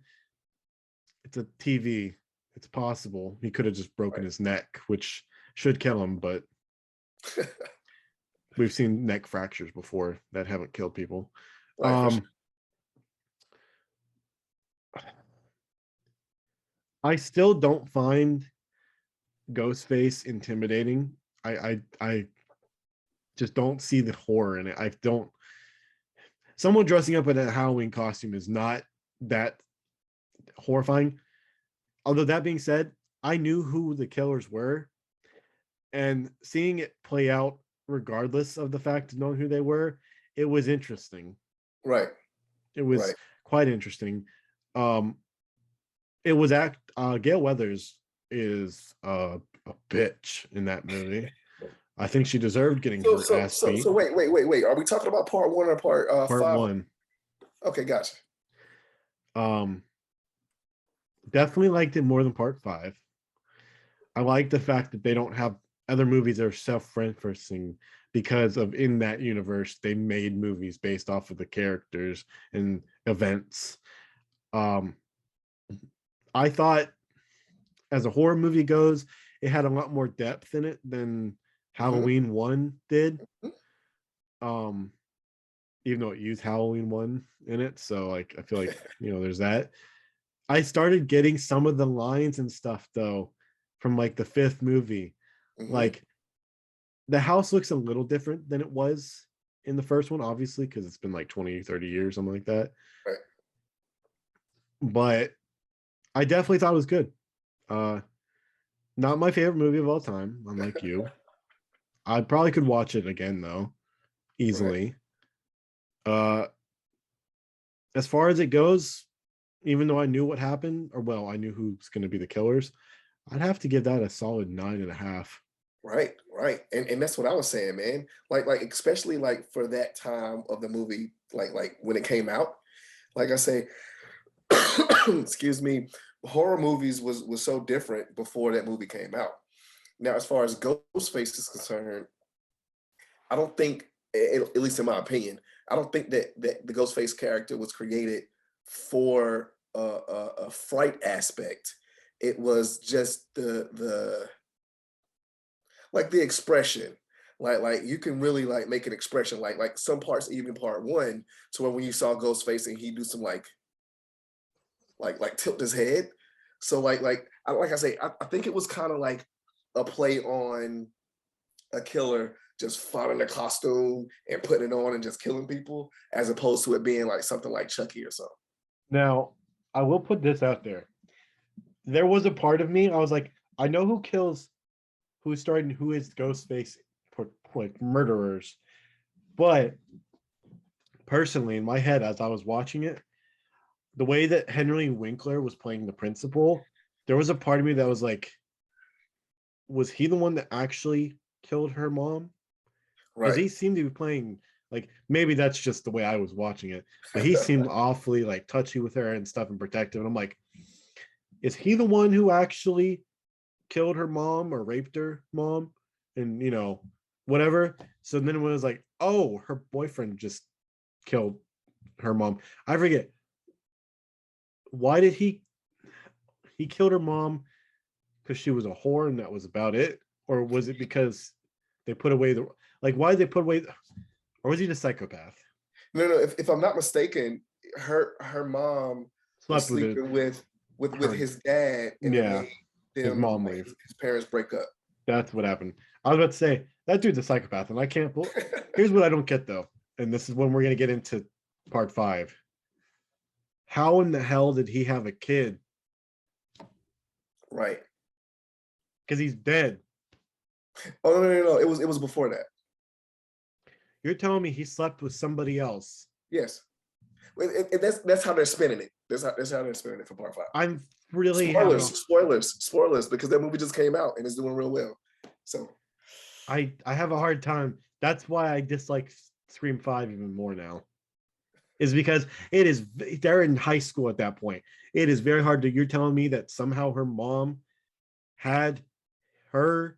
Speaker 1: it's a TV. It's possible. He could have just broken his neck, which should kill him, but we've seen neck fractures before that haven't killed people. Sure. I still don't find Ghostface intimidating. I just don't see the horror in it. Someone dressing up in a Halloween costume is not that horrifying. Although that being said, I knew who the killers were, and seeing it play out regardless of the fact of knowing who they were, it was interesting.
Speaker 2: Right.
Speaker 1: It was quite interesting. It was Gail Weathers is a bitch in that movie. I think she deserved getting her ass beat.
Speaker 2: So wait. Are we talking about part 1 or part 5?
Speaker 1: Part 1.
Speaker 2: Okay, gotcha.
Speaker 1: Definitely liked it more than part 5. I like the fact that they don't have other movies that are self-referencing, because of in that universe they made movies based off of the characters and events. I thought, as a horror movie goes, it had a lot more depth in it than Halloween 1 did. Even though it used Halloween 1 in it, so like I feel like there's that. I started getting some of the lines and stuff though from like the 5th movie. Like, the house looks a little different than it was in the first one, obviously, because it's been like 20-30 years, something like that.
Speaker 2: Right.
Speaker 1: But I definitely thought it was good. Not my favorite movie of all time, unlike you. I probably could watch it again though, easily. Right. As far as it goes, even though I knew what happened, I knew who's going to be the killers, I'd have to give that a solid 9.5.
Speaker 2: Right, right. And that's what I was saying, man. Like especially like for that time of the movie, like when it came out. Like I say, excuse me, horror movies was so different before that movie came out. Now, as far as Ghostface is concerned, I don't think, at least in my opinion, I don't think that the Ghostface character was created for a fright aspect. It was just the like the expression. Like you can really like make an expression like some parts, even part one, to where when you saw Ghostface and he do some like tilt his head. So like I say, I think it was kind of like a play on a killer just finding a costume and putting it on and just killing people, as opposed to it being like something like Chucky or something.
Speaker 1: Now, I will put this out there. There was a part of me, I was like, I know who is Ghostface for like murderers, but personally, in my head, as I was watching it, the way that Henry Winkler was playing the principal, there was a part of me that was like, was he the one that actually killed her mom? Because
Speaker 2: Right.
Speaker 1: he seemed to be playing like, maybe that's just the way I was watching it, but he seemed awfully like touchy with her and stuff and protective. And I'm like, is he the one who actually killed her mom or raped her mom? And whatever. So then it was like, oh, her boyfriend just killed her mom. I forget. Why did he killed her mom because she was a whore and that was about it? Or was it because they put away why did they put away, or was he the psychopath?
Speaker 2: No. If I'm not mistaken, her mom was
Speaker 1: Slept with it.
Speaker 2: sleeping with
Speaker 1: Her,
Speaker 2: his dad, and it
Speaker 1: yeah,
Speaker 2: made
Speaker 1: his
Speaker 2: them
Speaker 1: mom
Speaker 2: like
Speaker 1: leave.
Speaker 2: his parents break up.
Speaker 1: That's what happened. I was about to say that dude's a psychopath, and I can't. Here's what I don't get though, and this is when we're gonna get into part 5. How in the hell did he have a kid?
Speaker 2: Right.
Speaker 1: Because he's dead.
Speaker 2: Oh no. It was before that.
Speaker 1: You're telling me he slept with somebody else?
Speaker 2: Yes. That's how they're spinning it. That's how they're spinning it for part 5.
Speaker 1: I'm really having
Speaker 2: Spoilers, because that movie just came out and it's doing real well. So
Speaker 1: I have a hard time. That's why I dislike Scream 5 even more now. Is because they're in high school at that point. It is very hard you're telling me that somehow her mom had her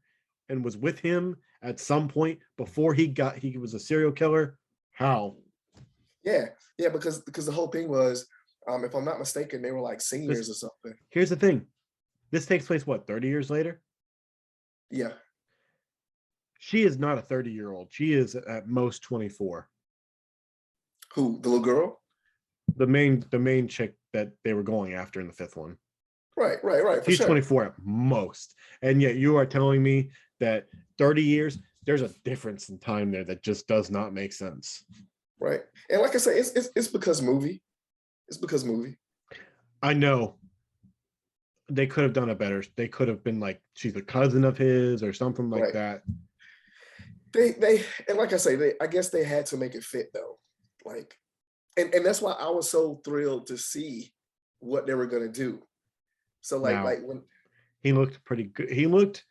Speaker 1: and was with him at some point before he was a serial killer. How?
Speaker 2: yeah, because the whole thing was, if I'm not mistaken, they were like seniors or something.
Speaker 1: Here's the thing. This takes place, what, 30 years later?
Speaker 2: Yeah.
Speaker 1: She is not a 30-year-old. She is at most 24.
Speaker 2: Who? The little girl?
Speaker 1: The main chick that they were going after in the 5th one.
Speaker 2: Right.
Speaker 1: She's sure. 24 at most. And yet you are telling me that 30 years, there's a difference in time there that just does not make sense.
Speaker 2: Right. And like I said, it's because movie. It's because movie.
Speaker 1: I know. They could have done it better. They could have been like, she's a cousin of his or something like that.
Speaker 2: They and like I say, I guess they had to make it fit though. Like, and that's why I was so thrilled to see what they were gonna do. So like when
Speaker 1: he looked pretty good. He looked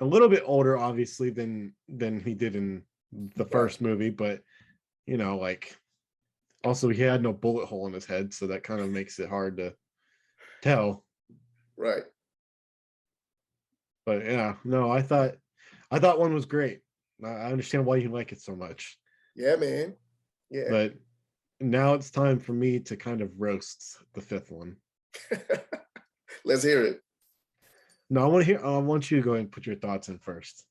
Speaker 1: a little bit older, obviously, than he did in the first movie, but like, also he had no bullet hole in his head, so that kind of makes it hard to tell.
Speaker 2: Right.
Speaker 1: But yeah, no, I thought one was great. I understand why you like it so much.
Speaker 2: Yeah, man. Yeah.
Speaker 1: But now it's time for me to kind of roast the 5th one.
Speaker 2: Let's hear it.
Speaker 1: No, I want you to go ahead and put your thoughts in first.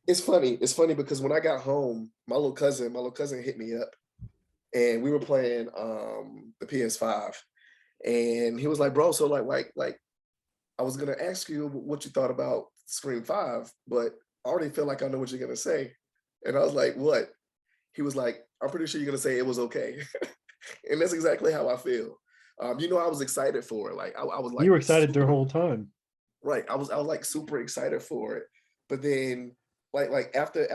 Speaker 2: It's funny. It's funny because when I got home, my little cousin hit me up, and we were playing the PS5, and he was like, "Bro, so like I was gonna ask you what you thought about Scream 5, but I already feel like I know what you're gonna say." And I was like, "What?" He was like, "I'm pretty sure you're gonna say it was okay." And that's exactly how I feel. I was excited for it. Like I was like,
Speaker 1: you were excited the whole time.
Speaker 2: Right. I was like super excited for it. But then like after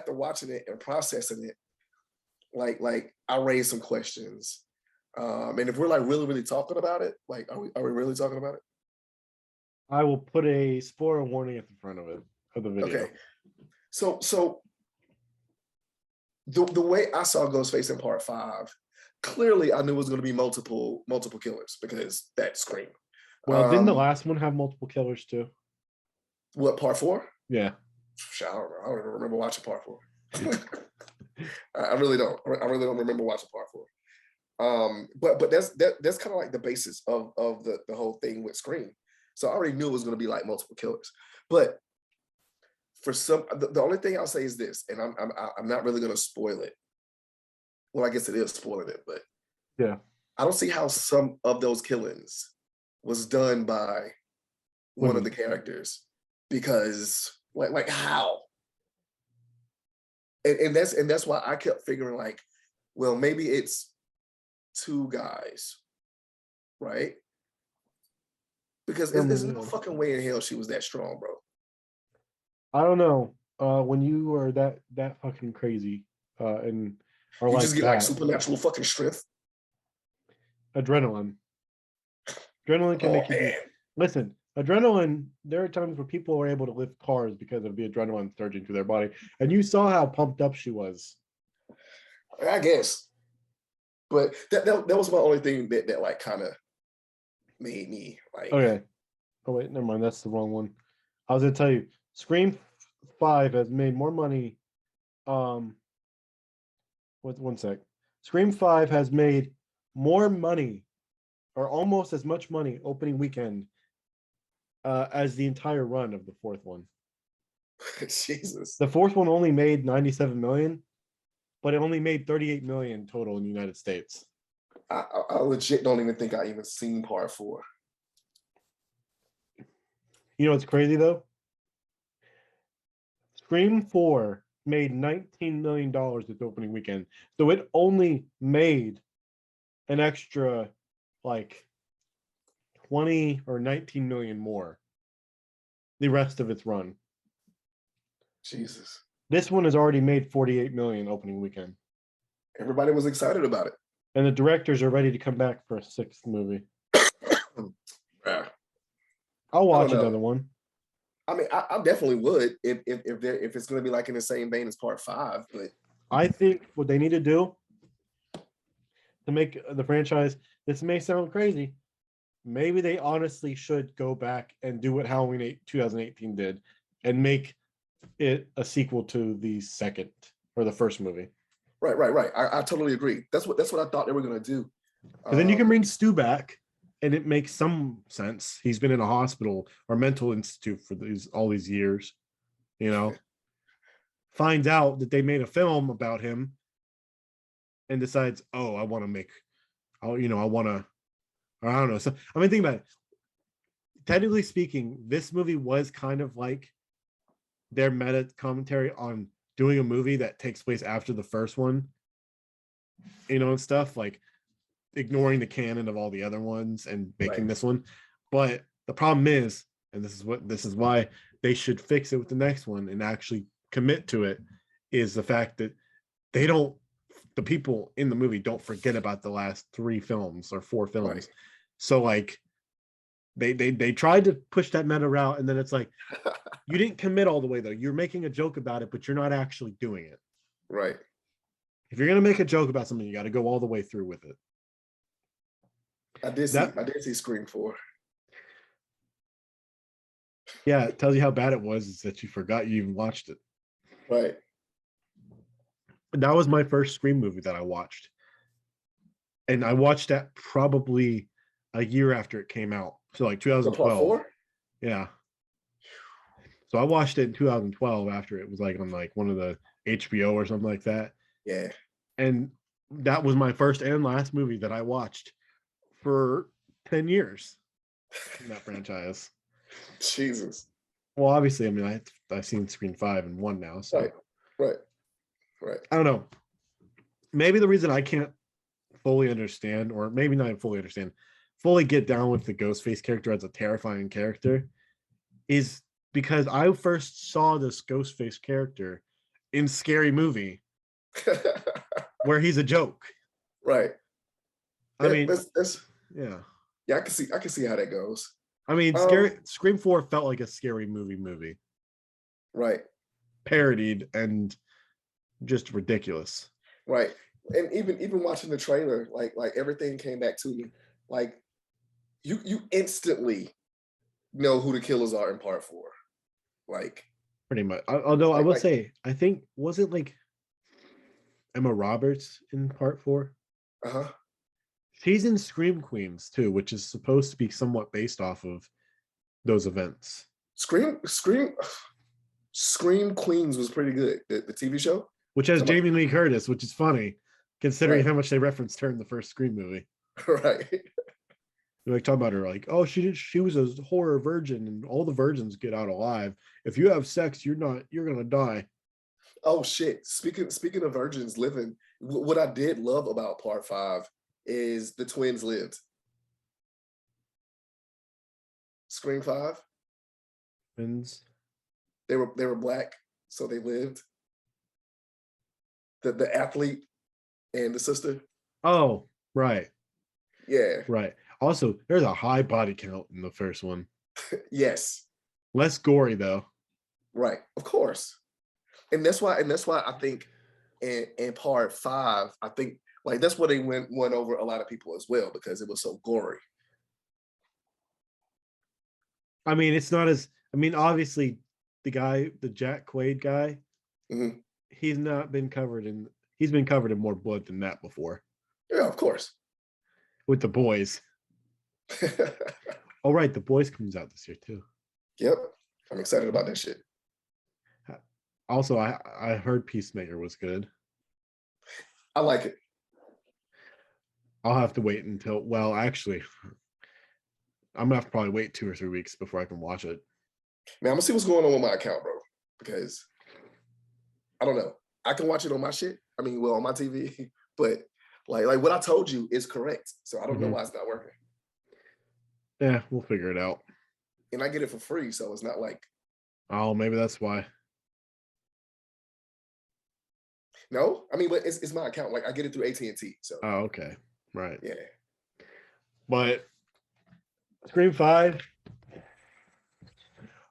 Speaker 2: watching it and processing it, like I raised some questions. And if we're like really, really talking about it, like, are we really talking about it?
Speaker 1: I will put a spoiler warning at the front of it, of the video.
Speaker 2: Okay. So the way I saw Ghostface in part 5, clearly I knew it was going to be multiple killers because that's Scream.
Speaker 1: Well, didn't the last one have multiple killers too?
Speaker 2: What, part 4?
Speaker 1: Yeah.
Speaker 2: I don't know. I don't even remember watching part 4. I really don't. I really don't remember watching part 4. But that's kind of like the basis of the whole thing with Scream. So I already knew it was going to be like multiple killers. But for some, the only thing I'll say is this, and I'm not really going to spoil it. Well, I guess it is spoiling it, but
Speaker 1: yeah,
Speaker 2: I don't see how some of those killings was done by one of the characters, because like how? And that's why I kept figuring like, well, maybe it's 2 guys, right? Because there's no fucking way in hell she was that strong, bro.
Speaker 1: I don't know. When you are that fucking crazy, and are
Speaker 2: you
Speaker 1: like
Speaker 2: just get
Speaker 1: that,
Speaker 2: like supernatural fucking strength.
Speaker 1: Adrenaline can make you. Listen, adrenaline. There are times where people are able to lift cars because of the adrenaline surging through their body, and you saw how pumped up she was.
Speaker 2: I guess, but that was my only thing that like kind of made me like.
Speaker 1: Okay. Oh wait, never mind. That's the wrong one. I was gonna tell you, Scream 5 has made more money. One sec. Scream 5 has made more money, or almost as much money opening weekend, as the entire run of the 4th one.
Speaker 2: Jesus.
Speaker 1: The 4th one only made 97 million, but it only made 38 million total in the United States.
Speaker 2: I legit don't even think I even seen part 4.
Speaker 1: You know what's crazy though? Scream 4 made $19 million its opening weekend. So it only made an extra like 20 or 19 million more the rest of its run.
Speaker 2: Jesus.
Speaker 1: This one has already made 48 million opening weekend.
Speaker 2: Everybody was excited about it.
Speaker 1: And the directors are ready to come back for a 6th movie.
Speaker 2: Yeah.
Speaker 1: I'll watch another one.
Speaker 2: I mean, I definitely would if it's going to be like in the same vein as part 5. But
Speaker 1: I think what they need to do to make the franchise, this may sound crazy, maybe they honestly should go back and do what Halloween 2018 did and make it a sequel to the second or the first movie.
Speaker 2: Right. I totally agree. That's what I thought they were going to do.
Speaker 1: Because then you can bring Stu back, and it makes some sense. He's been in a hospital or mental institute for all these years, you know. Finds out that they made a film about him, and decides, oh, I want to. Or I don't know. So I mean, think about it. Technically speaking, this movie was kind of like their meta commentary on doing a movie that takes place after the first one, and stuff like ignoring the canon of all the other ones and making this one. But the problem is, and this is why they should fix it with the next one and actually commit to it, is the fact that the people in the movie don't forget about the last 3 films or 4 films. Right. So like they tried to push that meta route, and then it's like, you didn't commit all the way though. You're making a joke about it, but you're not actually doing it.
Speaker 2: Right.
Speaker 1: If you're gonna make a joke about something, you got to go all the way through with it.
Speaker 2: I did see Scream 4.
Speaker 1: Yeah, it tells you how bad it was, is that you forgot you even watched it.
Speaker 2: Right.
Speaker 1: That was my first Scream movie that I watched. And I watched that probably a year after it came out. So like 2012. Part 4? Yeah. So I watched it in 2012 after it was like on like one of the HBO or something like that.
Speaker 2: Yeah.
Speaker 1: And that was my first and last movie that I watched for 10 years in that franchise.
Speaker 2: Jesus.
Speaker 1: Well, obviously, I mean, I've seen Scream 5 and 1 now. So.
Speaker 2: Right.
Speaker 1: I don't know. Maybe the reason I can't fully understand, or maybe not fully understand, fully get down with the Ghostface character as a terrifying character, is because I first saw this Ghostface character in Scary Movie, where he's a joke.
Speaker 2: Right.
Speaker 1: I mean,
Speaker 2: that's
Speaker 1: yeah.
Speaker 2: yeah, I can see how that goes.
Speaker 1: I mean, Scream 4 felt like a scary movie.
Speaker 2: Right.
Speaker 1: Parodied and just ridiculous.
Speaker 2: Right. And even watching the trailer, like everything came back to me. Like you instantly know who the killers are in part 4. Like
Speaker 1: pretty much. Although I will
Speaker 2: like,
Speaker 1: say, I think was it like Emma Roberts in part 4?
Speaker 2: uh-huh.
Speaker 1: She's in Scream Queens too, which is supposed to be somewhat based off of those events.
Speaker 2: Scream Queens was pretty good. The TV show,
Speaker 1: which has Jamie Lee Curtis, which is funny considering how much they referenced her in the first Scream movie.
Speaker 2: Right.
Speaker 1: They're like talking about her, like, oh, she was a horror virgin, and all the virgins get out alive. If you have sex, you're gonna die.
Speaker 2: Oh shit! Speaking of virgins living, what I did love about part 5 is the twins lived. Scream 5.
Speaker 1: Twins.
Speaker 2: They were black, so they lived. The athlete and the sister.
Speaker 1: Oh, right.
Speaker 2: Yeah.
Speaker 1: Right. Also, there's a high body count in the first one.
Speaker 2: Yes.
Speaker 1: Less gory though.
Speaker 2: Right. Of course. And that's why I think in part 5, I think like that's where they went over a lot of people as well, because it was so gory.
Speaker 1: I mean, it's not as obviously the Jack Quaid guy,
Speaker 2: mm-hmm.
Speaker 1: he's been covered in more blood than that before.
Speaker 2: Yeah, of course.
Speaker 1: With The Boys. Oh, right. The Boys comes out this year too.
Speaker 2: Yep. I'm excited about that shit.
Speaker 1: Also, I heard Peacemaker was good.
Speaker 2: I like it.
Speaker 1: I'll have to wait until, well, actually, I'm gonna have to probably wait 2 or 3 weeks before I can watch it.
Speaker 2: Man, I'm gonna see what's going on with my account, bro. Because I don't know. I can watch it on my shit. I mean, well, on my TV, but like what I told you is correct. So I don't know why it's not working.
Speaker 1: Yeah, we'll figure it out.
Speaker 2: And I get it for free, so it's not like.
Speaker 1: Oh, maybe that's why.
Speaker 2: No, I mean, but it's my account. Like I get it through AT&T. So.
Speaker 1: Oh, okay, right.
Speaker 2: Yeah.
Speaker 1: But Scream 5.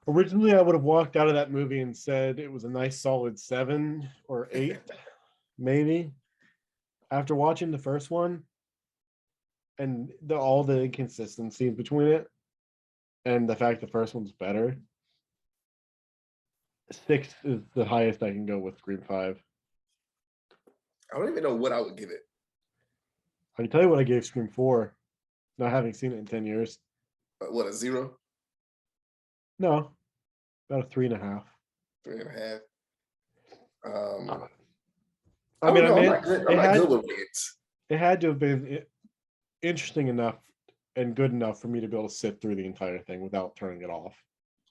Speaker 1: Originally, I would have walked out of that movie and said it was a nice solid 7 or 8, maybe. After watching the first one and all the inconsistencies between it, and the fact the first one's better, 6 is the highest I can go with Scream 5.
Speaker 2: I don't even know what I would give it.
Speaker 1: I can tell you what I gave Scream 4, not having seen it in 10 years.
Speaker 2: What, a 0?
Speaker 1: No, about a 3.5.
Speaker 2: 3.5.
Speaker 1: I mean,
Speaker 2: I'm not good with rates.
Speaker 1: It had to have been interesting enough and good enough for me to be able to sit through the entire thing without turning it off.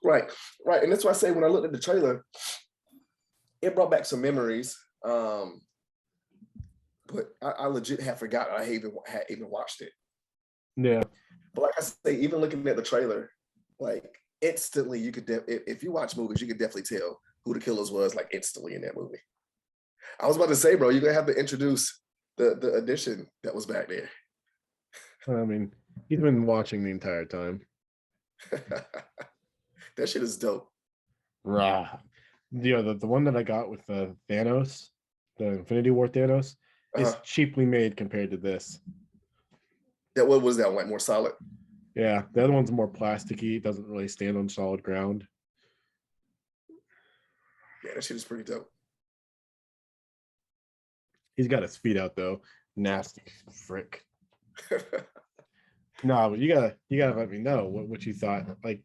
Speaker 2: Right. And that's why I say when I looked at the trailer, it brought back some memories. But I legit had forgotten I had even watched it.
Speaker 1: Yeah.
Speaker 2: But like I say, even looking at the trailer, like instantly you could if you watch movies, you could definitely tell who the killers was like instantly in that movie. I was about to say, bro, you're gonna have to introduce the addition that was back there.
Speaker 1: I mean, he's been watching the entire time.
Speaker 2: That shit is dope.
Speaker 1: Rah. The one that I got with Thanos, the Infinity War Thanos, is cheaply made compared to this.
Speaker 2: What was that one? More solid?
Speaker 1: Yeah, the other one's more plasticky. It doesn't really stand on solid ground.
Speaker 2: Yeah, that shit is pretty dope.
Speaker 1: He's got his feet out though. Nasty frick. No, but you gotta let me know what you thought. Like,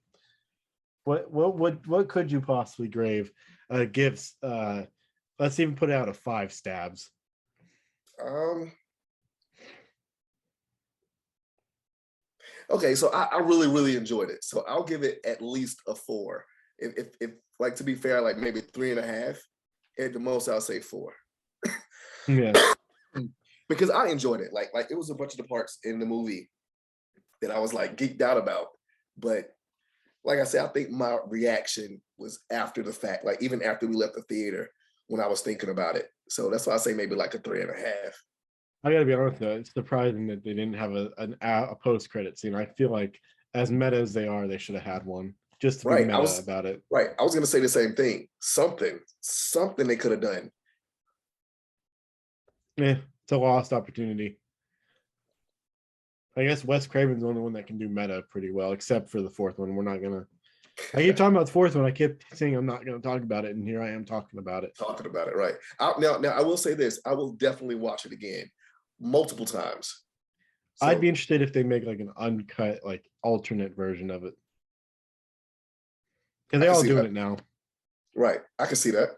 Speaker 1: what could you possibly give? Let's even put it out of 5 stabs.
Speaker 2: Okay, so I really enjoyed it. So I'll give it at least a 4. If like, to be fair, like maybe 3.5. At the most, I'll say 4.
Speaker 1: Yeah.
Speaker 2: Because I enjoyed it. Like it was a bunch of the parts in the movie that I was like geeked out about. But like I said, I think my reaction was after the fact, like even after we left the theater when I was thinking about it. So that's why I say maybe like a 3.5.
Speaker 1: I gotta be honest though, it's surprising that they didn't have a post credit scene. I feel like as meta as they are, they should have had one just to be
Speaker 2: Right.
Speaker 1: meta about it.
Speaker 2: Right. I was gonna say the same thing. Something they could have done.
Speaker 1: It's a lost opportunity. I guess Wes Craven's the only one that can do meta pretty well, except for the fourth one. We're not gonna. I keep talking about the fourth one. I keep saying I'm not gonna talk about it, and here I am talking about it.
Speaker 2: Talking about it, right? Now, I will say this: I will definitely watch it again, multiple times. So,
Speaker 1: I'd be interested if they make like an uncut, like alternate version of it, because they're all doing it now.
Speaker 2: Right, I can see that.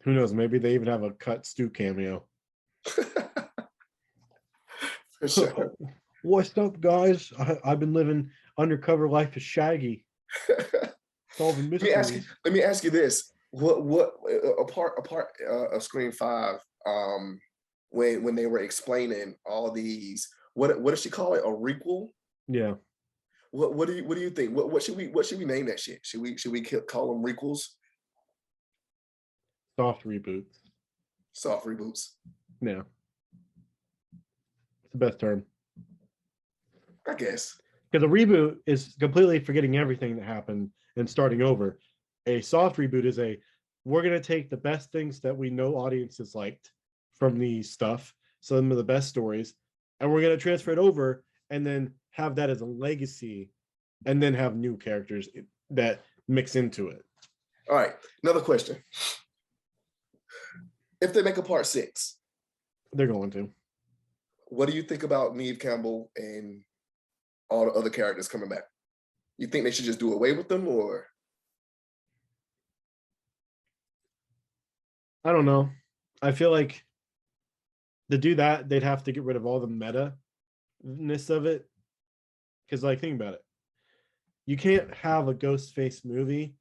Speaker 1: Who knows? Maybe they even have a cut Stu cameo.
Speaker 2: For sure.
Speaker 1: What's up, guys? I've been living undercover life as Shaggy, solving mysteries.
Speaker 2: Let me ask you this: what apart of Scream 5, when they were explaining all these, what does she call it? A requel?
Speaker 1: Yeah.
Speaker 2: What do you think? What should we name that shit? Should we call them requels?
Speaker 1: Soft reboots.
Speaker 2: Soft reboots.
Speaker 1: Yeah. It's the best term.
Speaker 2: I guess.
Speaker 1: Because a reboot is completely forgetting everything that happened and starting over. A soft reboot is we're going to take the best things that we know audiences liked from the stuff, some of the best stories, and we're going to transfer it over and then have that as a legacy and then have new characters that mix into it.
Speaker 2: All right. Another question. If they make a part 6,
Speaker 1: they're going to.
Speaker 2: What do you think about Neve Campbell and all the other characters coming back? You think they should just do away with them, or?
Speaker 1: I don't know. I feel like to do that, they'd have to get rid of all the meta-ness of it. Because, like, think about it. You can't have a Ghostface movie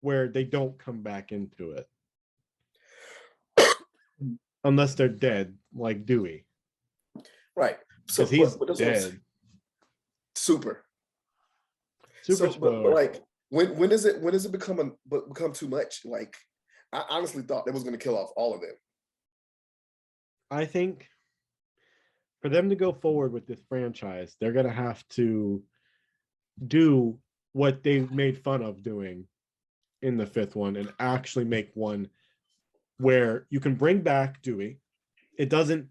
Speaker 1: where they don't come back into it. Unless they're dead, like Dewey.
Speaker 2: Right.
Speaker 1: So he's dead.
Speaker 2: Super. But like, when does it become too much? Like, I honestly thought they was going to kill off all of them.
Speaker 1: I think for them to go forward with this franchise, they're going to have to do what they made fun of doing in the 5th one and actually make one where you can bring back Dewey. It doesn't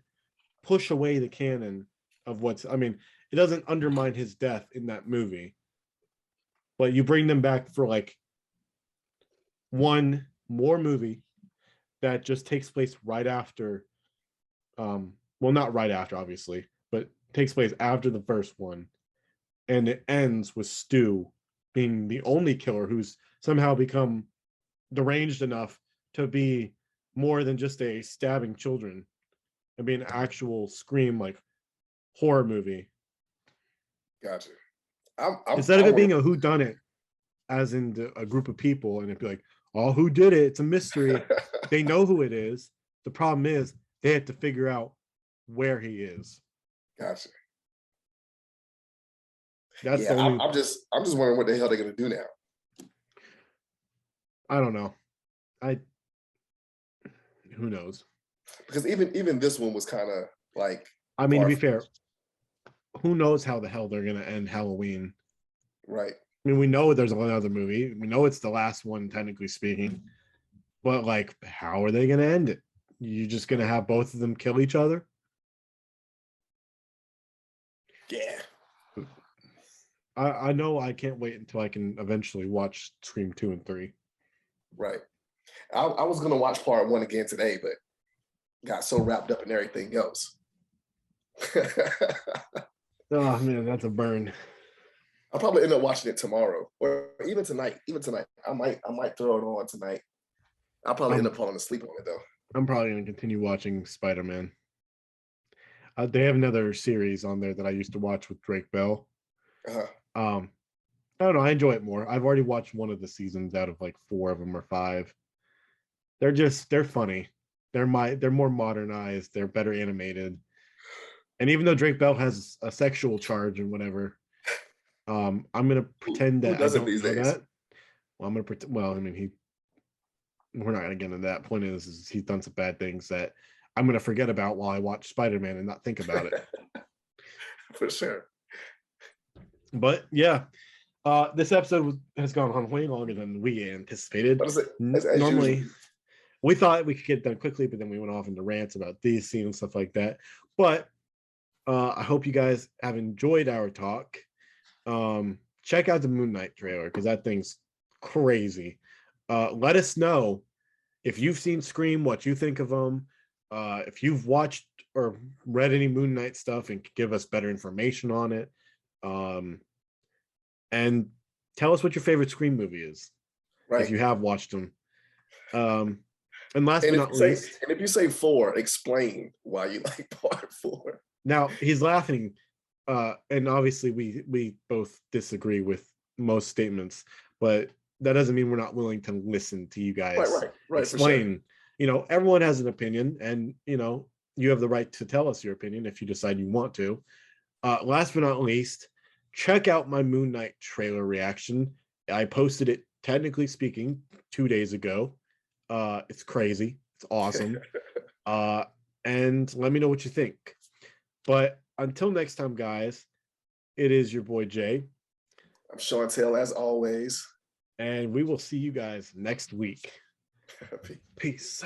Speaker 1: push away the canon of it doesn't undermine his death in that movie. But you bring them back for like one more movie that just takes place right after, not right after, obviously, but takes place after the first one. And it ends with Stu being the only killer who's somehow become deranged enough to be more than just a stabbing children and be an actual Scream like horror movie.
Speaker 2: Gotcha.
Speaker 1: Instead of it being a whodunit, as in a group of people, and it'd be like, oh, who did it? It's a mystery. They know who it is. The problem is they have to figure out where he is.
Speaker 2: Gotcha.
Speaker 1: That's the only...
Speaker 2: I'm just wondering what the hell they're gonna do now.
Speaker 1: I don't know. Who knows?
Speaker 2: Because even this one was kind of like...
Speaker 1: I mean, to be fair, who knows how the hell they're going to end Halloween?
Speaker 2: Right.
Speaker 1: I mean, we know there's another movie. We know it's the last one, technically speaking. But, like, how are they going to end it? You just going to have both of them kill each other?
Speaker 2: Yeah.
Speaker 1: I know I can't wait until I can eventually watch Scream 2 and 3.
Speaker 2: Right. I was going to watch part 1 again today, but got so wrapped up in everything else.
Speaker 1: Oh, man, that's a burn.
Speaker 2: I'll probably end up watching it tomorrow or even tonight. I might throw it on tonight. I'll probably end up falling asleep on it, though.
Speaker 1: I'm probably going to continue watching Spider-Man. They have another series on there that I used to watch with Drake Bell.
Speaker 2: Uh-huh.
Speaker 1: I don't know. I enjoy it more. I've already watched one of the seasons out of like 4 of them or 5. They're funny. They're more modernized. They're better animated. And even though Drake Bell has a sexual charge and whatever, I'm gonna pretend that I don't know that. Well, I'm gonna pretend. Well, I mean, we're not gonna get into that. Point is he's done some bad things that I'm going to forget about while I watch Spider-Man and not think about it.
Speaker 2: For sure.
Speaker 1: But yeah, this episode has gone on way longer than we anticipated.
Speaker 2: What is it?
Speaker 1: Normally,
Speaker 2: usual.
Speaker 1: we thought we could get done quickly, but then we went off into rants about these scenes and stuff like that. But I hope you guys have enjoyed our talk. Check out the Moon Knight trailer because that thing's crazy. Let us know if you've seen Scream, what you think of them. If you've watched or read any Moon Knight stuff and give us better information on it. And tell us what your favorite Scream movie is.
Speaker 2: Right.
Speaker 1: If you have watched them. And last
Speaker 2: and
Speaker 1: but not least.
Speaker 2: And if you say 4, explain why you like part 4.
Speaker 1: Now, he's laughing. And obviously we both disagree with most statements, but that doesn't mean we're not willing to listen to you guys
Speaker 2: right,
Speaker 1: explain. Sure. Everyone has an opinion, and you have the right to tell us your opinion if you decide you want to. Last but not least, check out my Moon Knight trailer reaction. I posted it, technically speaking, 2 days ago. It's crazy. It's awesome. And let me know what you think. But until next time, guys, it is your boy Jay.
Speaker 2: I'm Shawntel, as always.
Speaker 1: And we will see you guys next week. Peace.